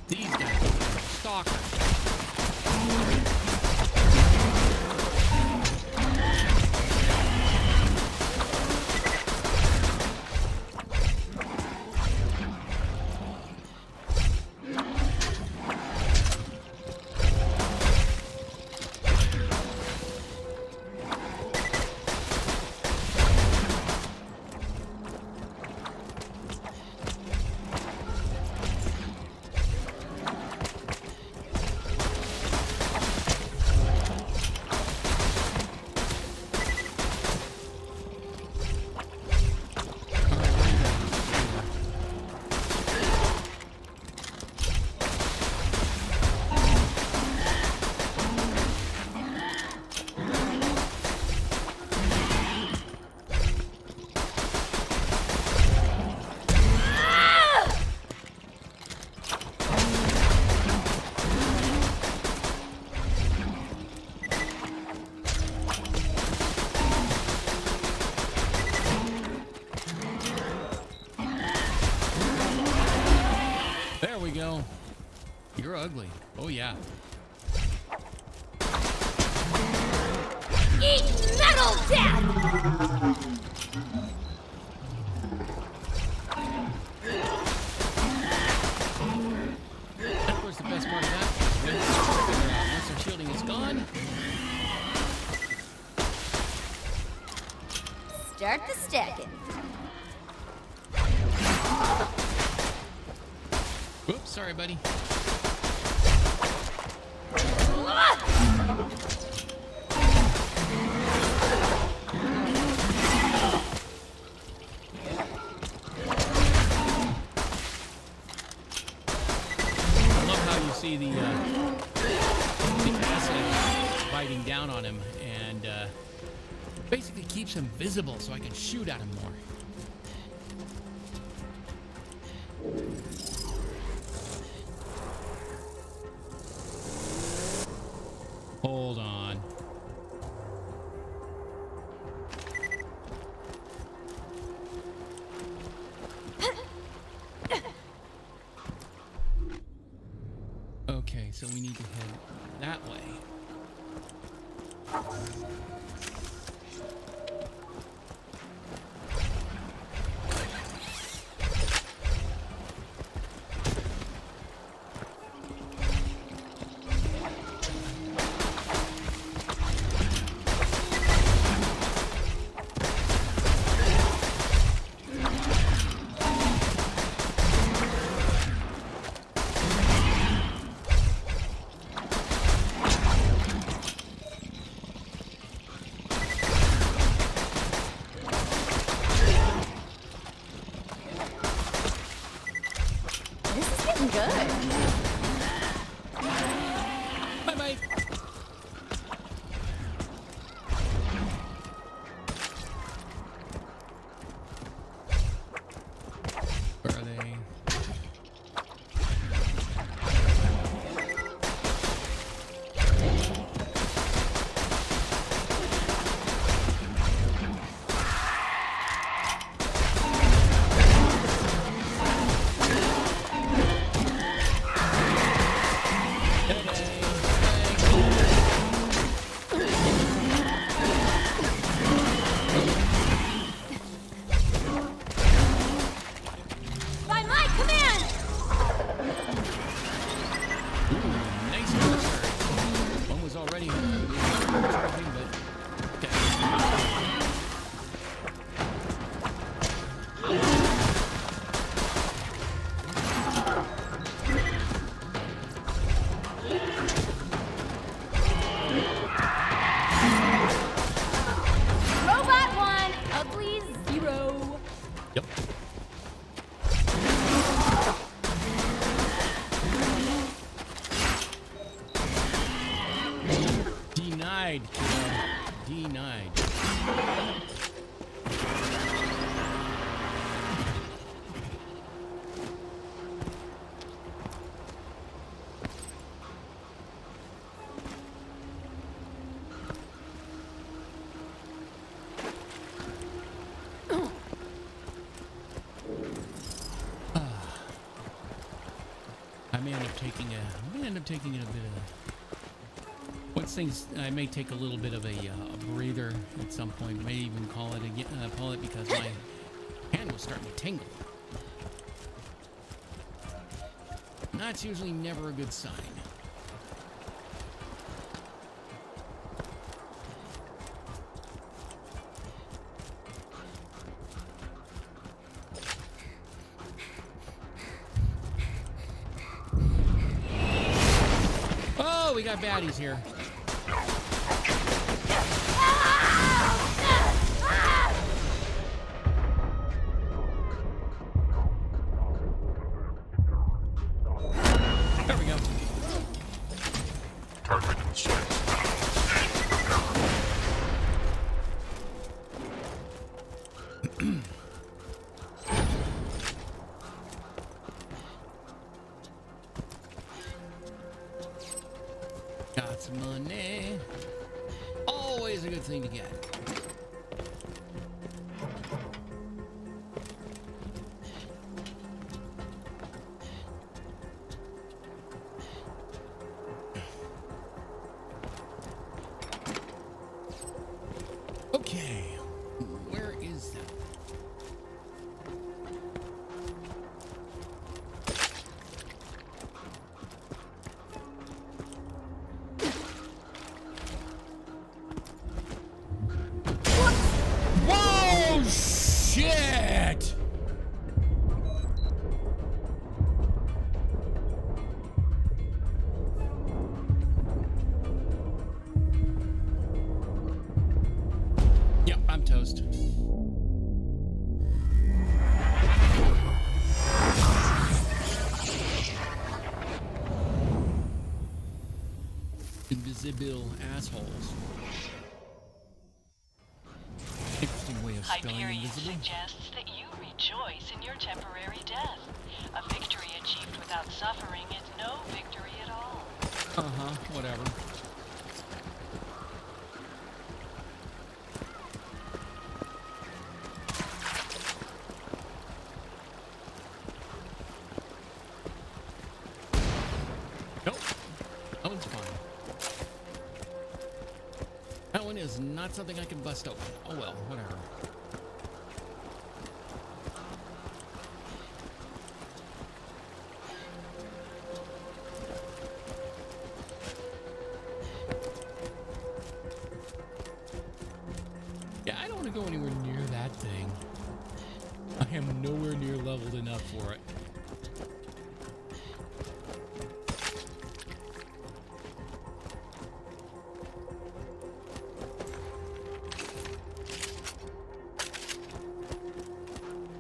These guys are stalkers. You're ugly. Oh yeah.
Eat metal death!
Of course, the best part of that is once their shielding is gone.
Start the stacking.
Oops, sorry, buddy. See the acid biting down on him and basically keeps him visible so I can shoot at him more. Hold on. Okay, so we need to head that way. Denied. I may end up taking it a bit of. Once things, I may take a little bit of a breather at some point. May even call it because my hand was starting to tingle. And that's usually never a good sign. Oh, we got baddies here. There we go. Target in sight. Got some money. Always a good thing to get. Okay, where is that? Whoa, shit! Yep, I'm toast. Invisible assholes. Interesting way of spelling
Hyperion
invisible.
suggests that you rejoice in your temporary death. A victory achieved without suffering is no victory at all.
Uh-huh, whatever. Nope. That one's fine. That one is not something I can bust open. Oh well, whatever. Yeah, I don't want to go anywhere near that thing. I am nowhere near leveled enough for it.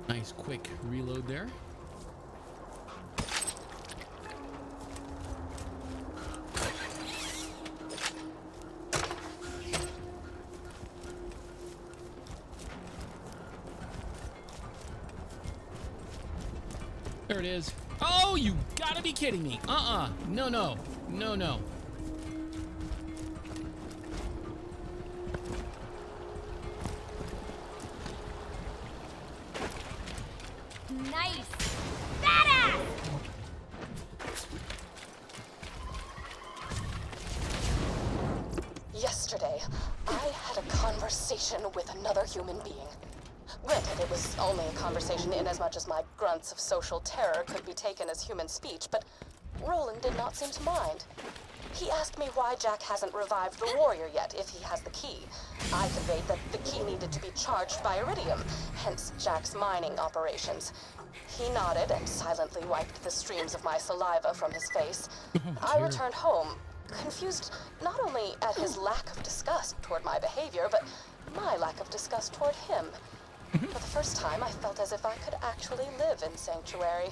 Nice quick reload there. There it is. Oh, you gotta be kidding me. No, no. No, no.
Nice! Badass!
Yesterday, I had a conversation with another human being. Granted, it was only a conversation in as much as my grunts of social terror could be taken as human speech, but Roland did not seem to mind. He asked me why Jack hasn't revived the warrior yet, if he has the key. I conveyed that the key needed to be charged by iridium, hence Jack's mining operations. He nodded and silently wiped the streams of my saliva from his face. I returned home, confused not only at his lack of disgust toward my behavior, but my lack of disgust toward him. For the first time, I felt as if I could actually live in Sanctuary.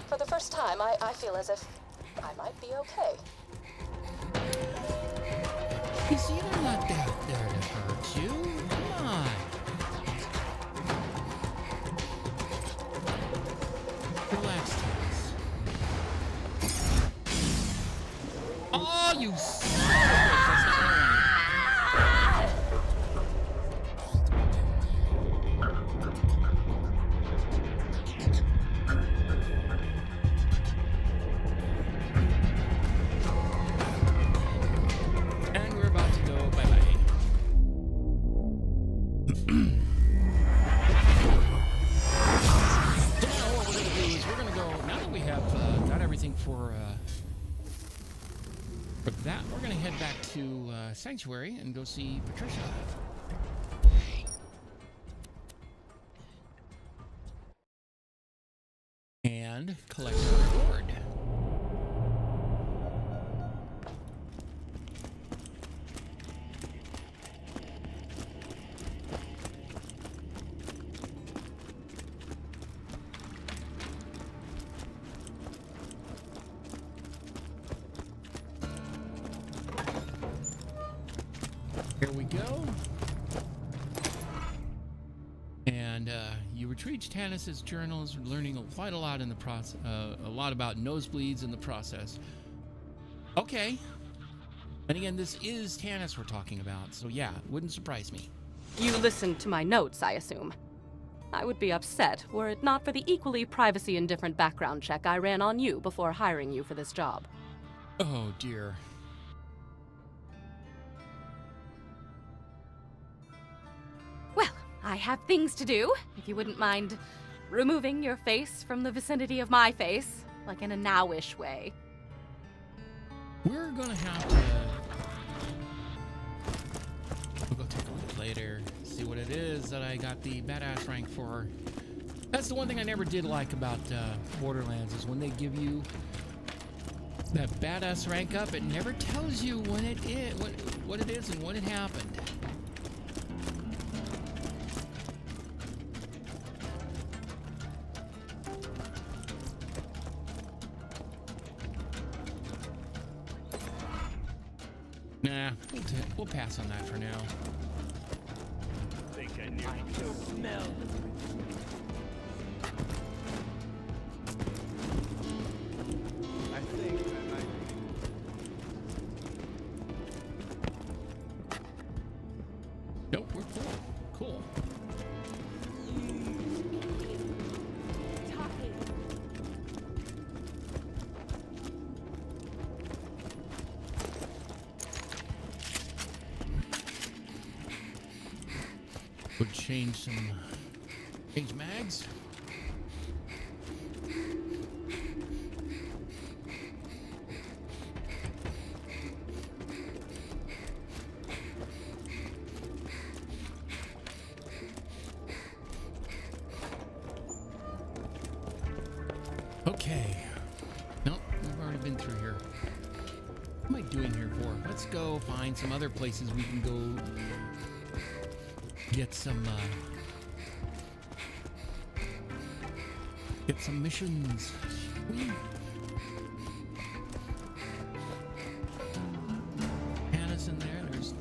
For the first time, I feel as if I might be okay.
You see, they're not that Got everything for that. We're gonna head back to Sanctuary and go see Patricia. And collect our reward. Here we go. And you retrieved Tannis's journals, learning quite a lot in the process, a lot about nosebleeds in the process. Okay. And again, this is Tannis we're talking about, so yeah, it wouldn't surprise me.
You listened to my notes, I assume. I would be upset were it not for the equally privacy-indifferent background check I ran on you before hiring you for this job.
Oh, dear.
I have things to do, if you wouldn't mind removing your face from the vicinity of my face, like in a now-ish way.
We're gonna have to... We'll go take a look later, see what it is that I got the badass rank for. That's the one thing I never did like about Borderlands, is when they give you that badass rank up, it never tells you when it is, what it is and when it happened. Nah, we'll pass on that for now.
I think I nearly smell. I think I might.
Nope, we're cool. Cool. Would change mags. Okay. Nope, we've already been through here. What am I doing here for? Let's go find some other places we can go get some missions. Hannah's in there. There's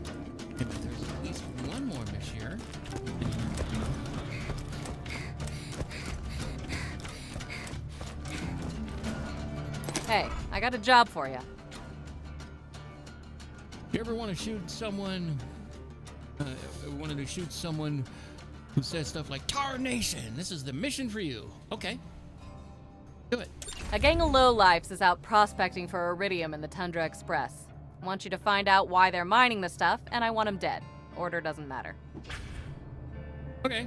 at least one more mission here.
Hey, I got a job for you.
You ever want to shoot someone? Wanted to shoot someone who says stuff like "Tarnation, this is the mission for you." Okay, do it.
A gang of lowlifes is out prospecting for iridium in the Tundra Express. I want you to find out why they're mining the stuff, and I want them dead. Order doesn't matter.
Okay.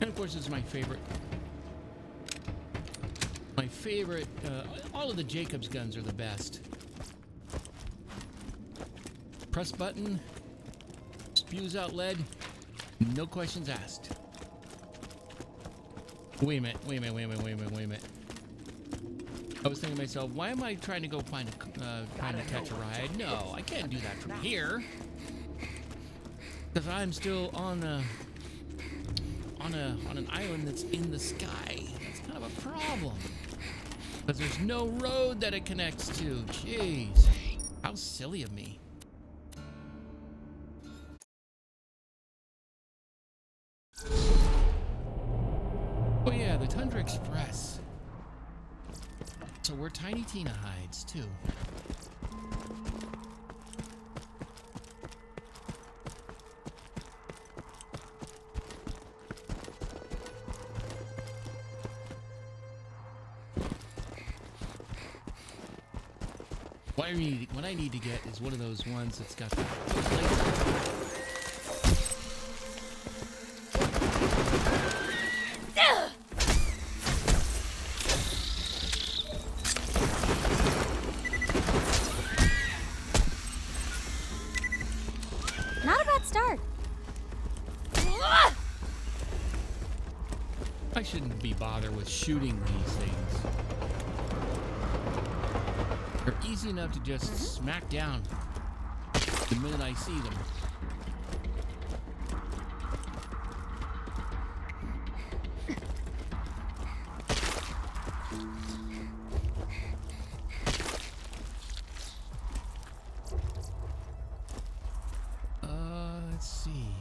And of course, it's my favorite. All of the Jacobs guns are the best. Press button, spews out lead, no questions asked. Wait a minute. I was thinking to myself, why am I trying to go trying to catch a ride? No, I can't do that from here. Because I'm still on an island that's in the sky. That's kind of a problem. Because there's no road that it connects to. Jeez. How silly of me. Oh yeah, the Tundra Express. So where Tiny Tina hides, too. What I need to get is one of those ones that's got the lights on.
Not a bad start.
I shouldn't be bothered with shooting these things. They're easy enough to just smack down the minute I see them. Let's see.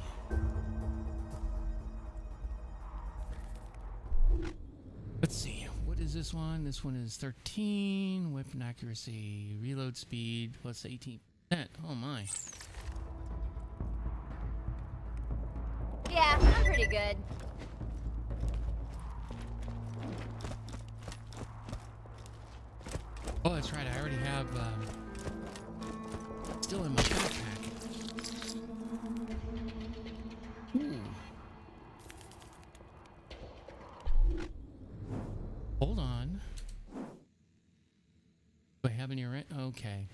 Let's see. What is this one? This one is 13. Weapon accuracy. Reload speed plus 18%. Oh my.
Yeah, I'm pretty good.
Oh, that's right. I already have still in my backpack. Ooh. Hold on. Do I have any rent? Okay.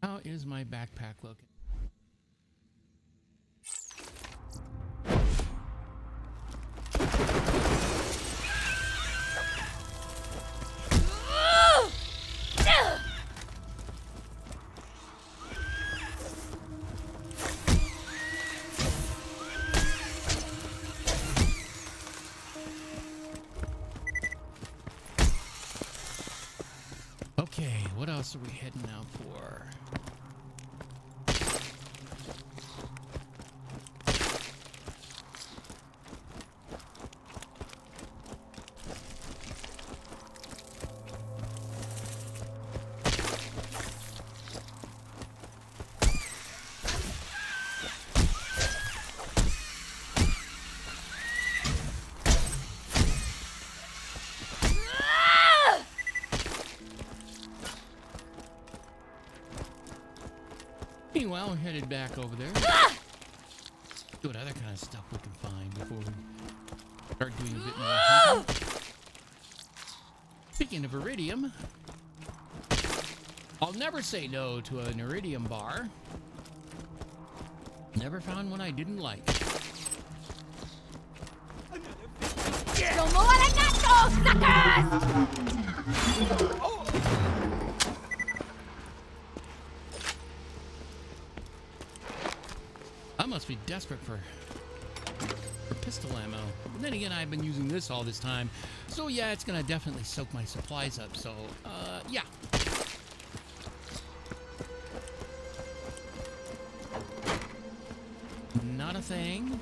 How is my backpack looking? Okay, what else are we heading out for? Meanwhile, we're headed back over there. See what other kind of stuff we can find before we start doing a bit more hunting. Speaking of iridium, I'll never say no to an iridium bar. Never found one I didn't like. I must be desperate for pistol ammo. But then again, I've been using this all this time. So yeah, it's gonna definitely soak my supplies up. So, yeah. Not a thing.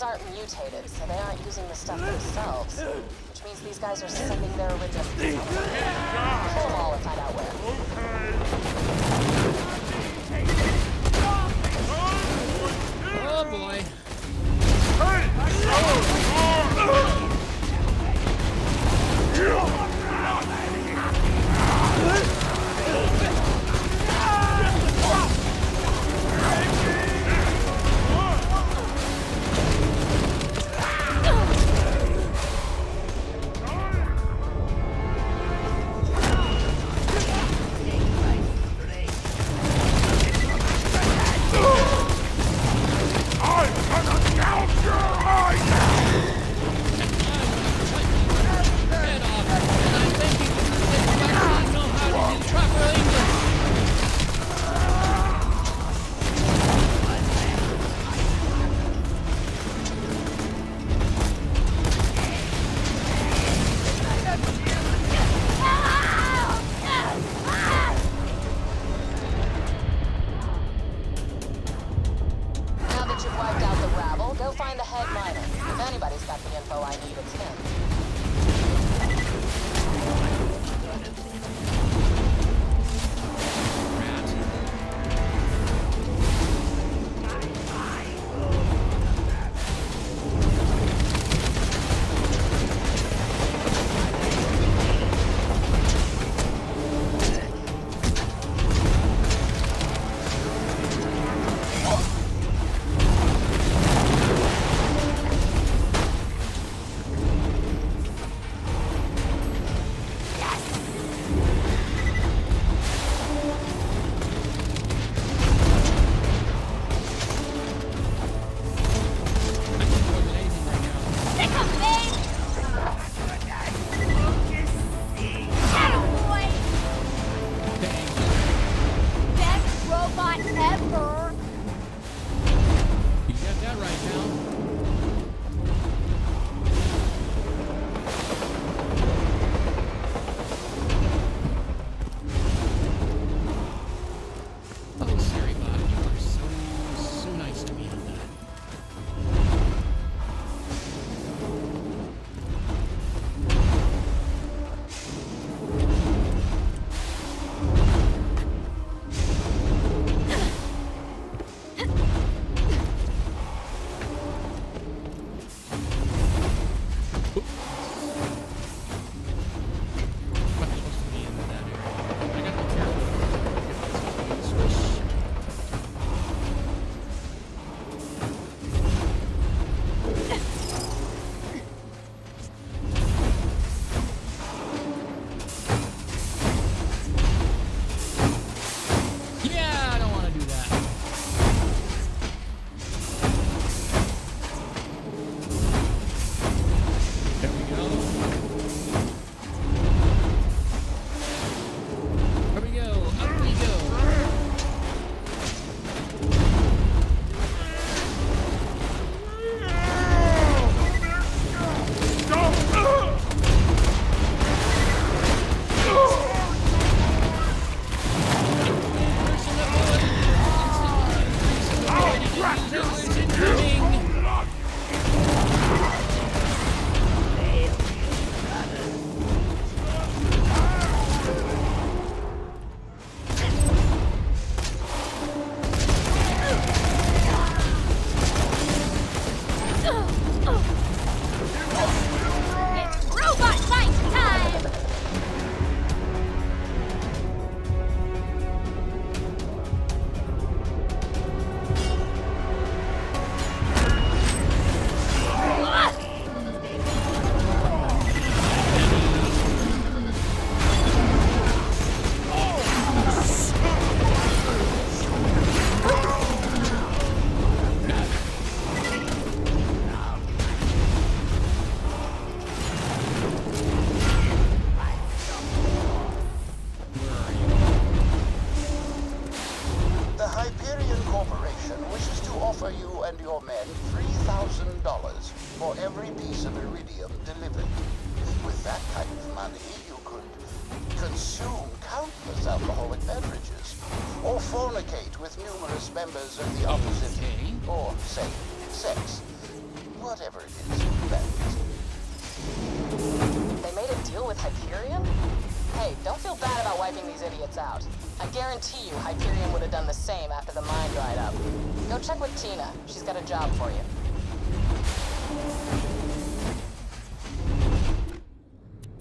Aren't mutated, so they aren't using the stuff themselves, which means these guys are sending their original. Kill them all and find out where.
Oh boy. Here we go. Up we go.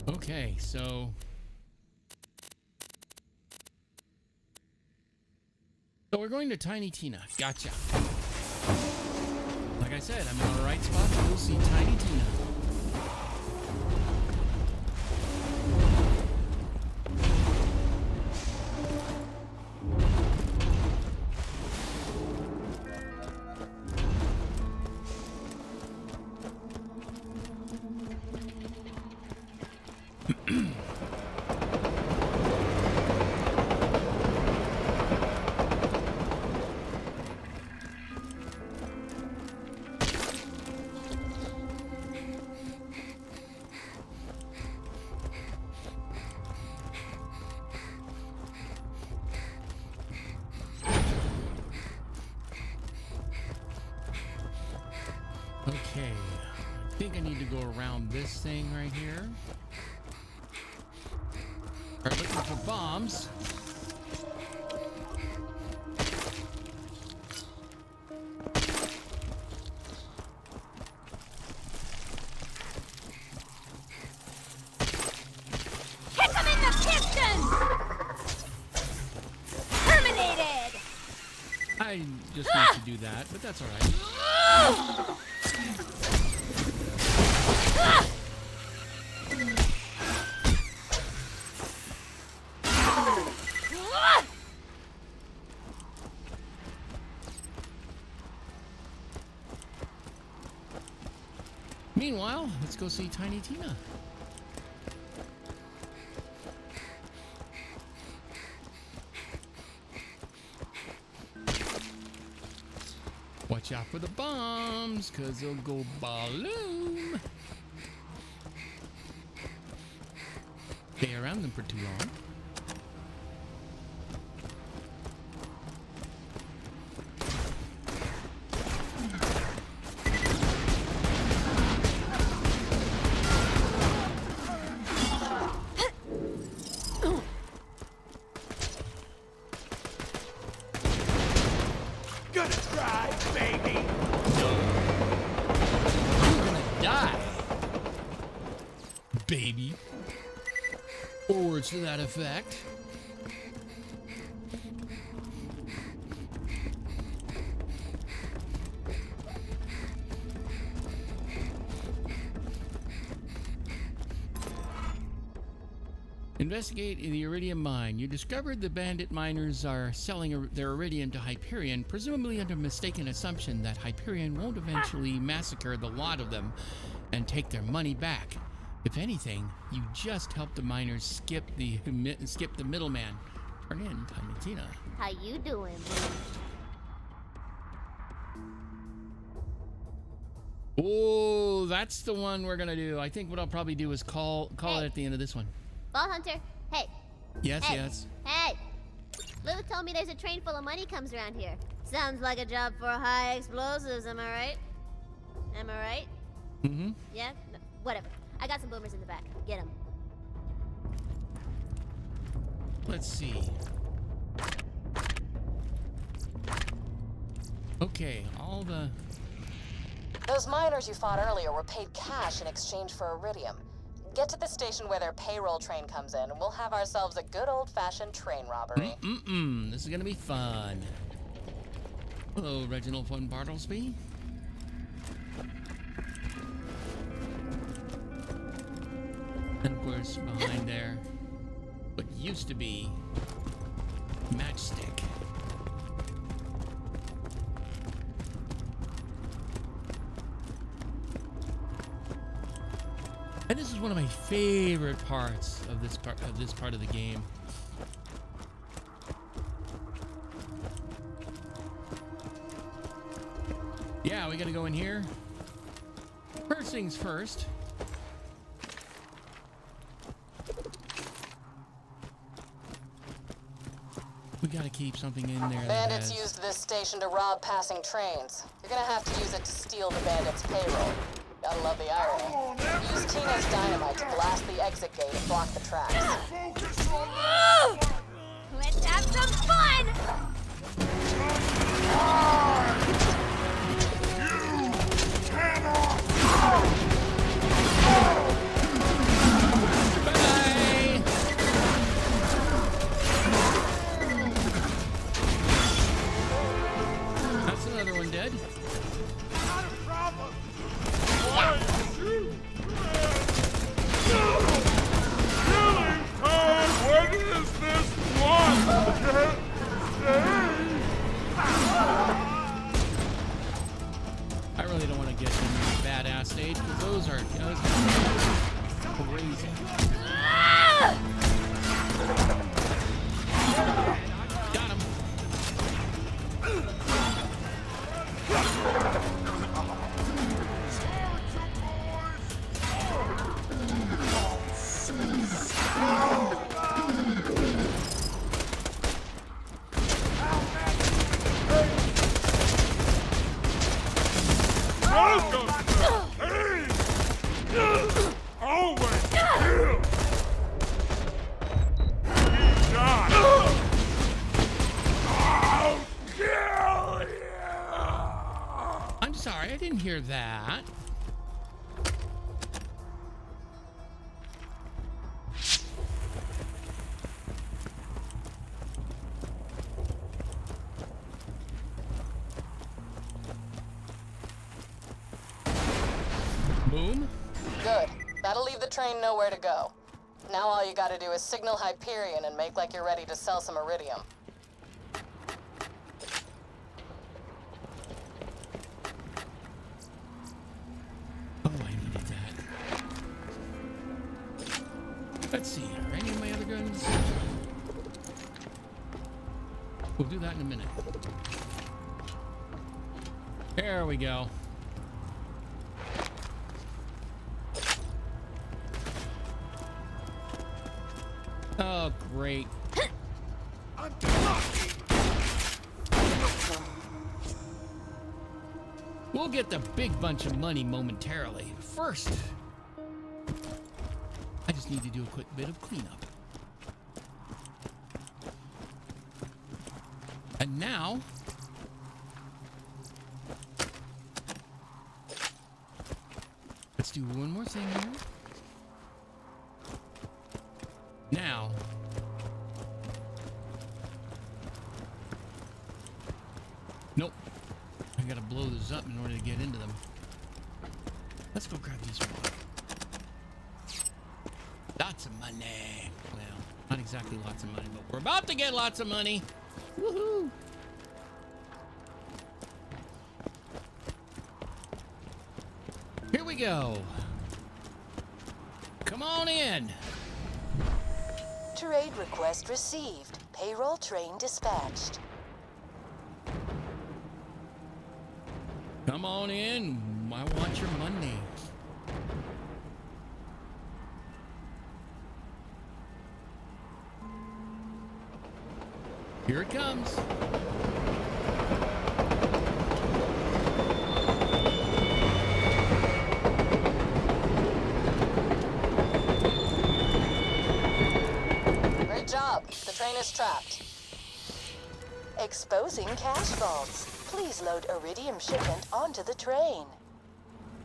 Okay, so we're going to Tiny Tina. Gotcha. Like I said, I'm in the right spot to go see Tiny Tina. Okay, I think I need to go around this thing right here. Alright, looking for bombs.
Kick him in the piston! Terminated!
I just need to do that, but that's alright. Meanwhile, let's go see Tiny Tina. Watch out for the bombs, cause they'll go balloon. Stay around them for too long. Baby. Or words to that effect. Investigate the Iridium mine. You discovered the bandit miners are selling their Iridium to Hyperion, presumably under mistaken assumption that Hyperion won't eventually massacre the lot of them and take their money back. If anything, you just helped the miners skip the middleman. Turn in, Tiny Tina.
How you doing, boo?
Oh, that's the one we're gonna do. I think what I'll probably do is call it at the end of this one.
Ball Hunter, hey.
Yes,
hey.
yes.
Hey. Lou told me there's a train full of money comes around here. Sounds like a job for high explosives, am I right? Am I right?
Mm-hmm.
Yeah? No, whatever. I got some boomers in the back. Get them.
Let's see. Okay, all the...
Those miners you fought earlier were paid cash in exchange for iridium. Get to the station where their payroll train comes in, and we'll have ourselves a good old-fashioned train robbery.
This is gonna be fun. Hello, Reginald von Bartlesby. And of course, behind there, what used to be Matchstick. And this is one of my favorite parts of this part of the game. Yeah, we gotta go in here. First things first. We gotta keep something in there.
Bandits used this station to rob passing trains. You're gonna have to use it to steal the bandits' payroll. Gotta love the irony. Use Tina's dynamite to blast the exit gate and block the tracks.
Let's have some fun!
Bye! That's another one dead.
Not a problem. Killing time. When is this one?
I really don't want to get in the badass stage because those are crazy. Got him.
Welcome to King! Always kill! God! I'll kill you!
I'm sorry, I didn't hear that. Boom.
Good. That'll leave the train nowhere to go. Now all you gotta do is signal Hyperion and make like you're ready to sell some iridium.
Oh, I needed that. Let's see, are any of my other guns? We'll do that in a minute. There we go. Oh, great. We'll get the big bunch of money momentarily. First, I just need to do a quick bit of cleanup. And now, let's do one more thing here. Now, nope. I gotta blow those up in order to get into them. Let's go grab these ones. Lots of money. Well, not exactly lots of money, but we're about to get lots of money. Woohoo! Here we go. Come on in.
Trade request received. Payroll train dispatched.
Come on in. I want your money. Here it comes.
Great job. The train is trapped.
Exposing cash vaults. Please load iridium shipment onto the train.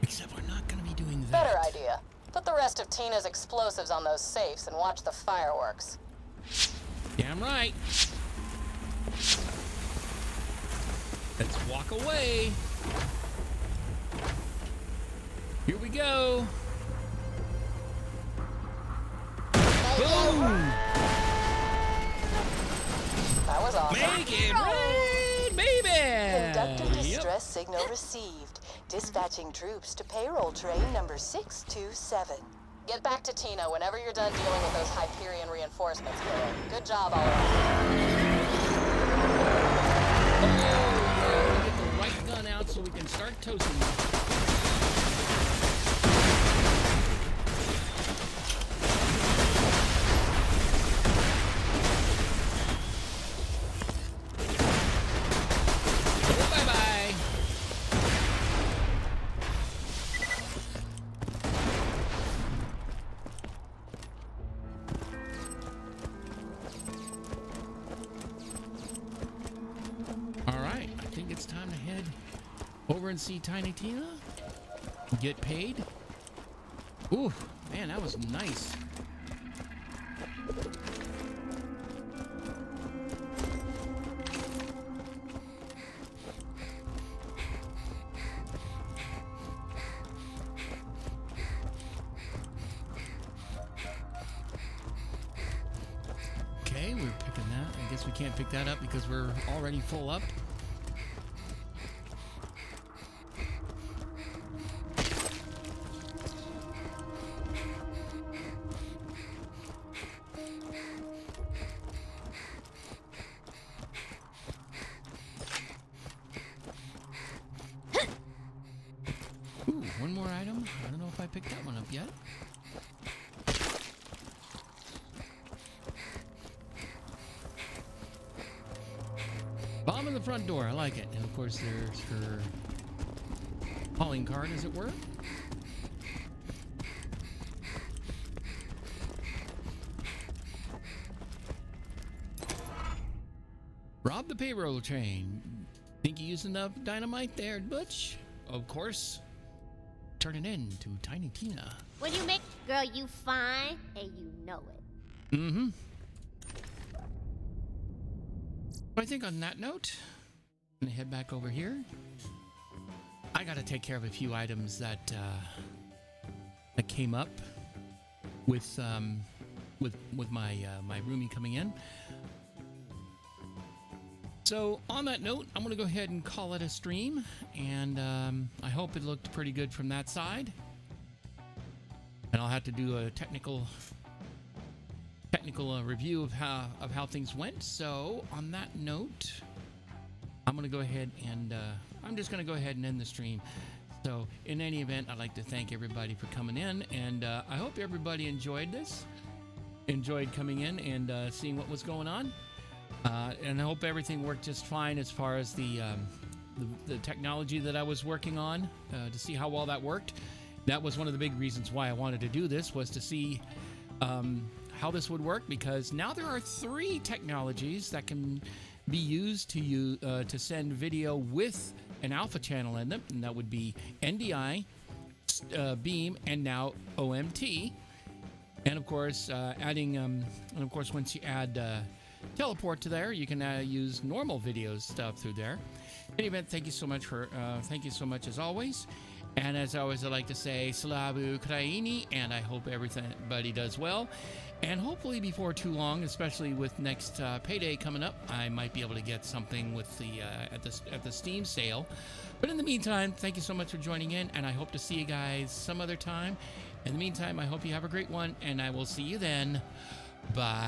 Except we're not going to be doing that.
Better idea. Put the rest of Tina's explosives on those safes and watch the fireworks.
Damn right. Let's walk away. Here we go. Boom!
That was awesome.
Make it rain, baby!
Conductor distress signal received. Dispatching troops to payroll train number 627.
Get back to Tina whenever you're done dealing with those Hyperion reinforcements, Killer. Good job all around.
Get the right gun out so we can start toasting them. Bye-bye. All right, I think it's time to head over and see Tiny Tina. Get paid. Ooh, man, that was nice. Okay, we're picking that. I guess we can't pick that up because we're already full up. Ooh, one more item. I don't know if I picked that one up yet. Bomb in the front door. I like it. And of course, there's her calling card, as it were. Rob the payroll train. Think you used enough dynamite there, Butch? Of course. Turn it in to Tiny Tina.
When you make girl, you fine, and you know it.
Mm-hmm. I think on that note, I'm gonna head back over here. I gotta take care of a few items that that came up with my my roomie coming in. So on that note, I'm gonna go ahead and call it a stream, and I hope it looked pretty good from that side. And I'll have to do a technical review of how things went. So on that note, I'm gonna go ahead and I'm just gonna go ahead and end the stream. So in any event, I'd like to thank everybody for coming in, and I hope everybody enjoyed this, enjoyed coming in and seeing what was going on. And I hope everything worked just fine as far as the technology that I was working on, to see how well that worked. That was one of the big reasons why I wanted to do this, was to see how this would work, because now there are 3 technologies that can be used to send video with an alpha channel in them, and that would be NDI, Beam, and now OMT. And of course, once you add teleport to there, you can use normal videos stuff through there. In any event, thank you so much as always. And as always, I like to say Slava Ukraini, and I hope everybody does well. And hopefully before too long, especially with next payday coming up, I might be able to get something with the at the Steam sale. But in the meantime, thank you so much for joining in, and I hope to see you guys some other time. In the meantime, I hope you have a great one, and I will see you then. Bye.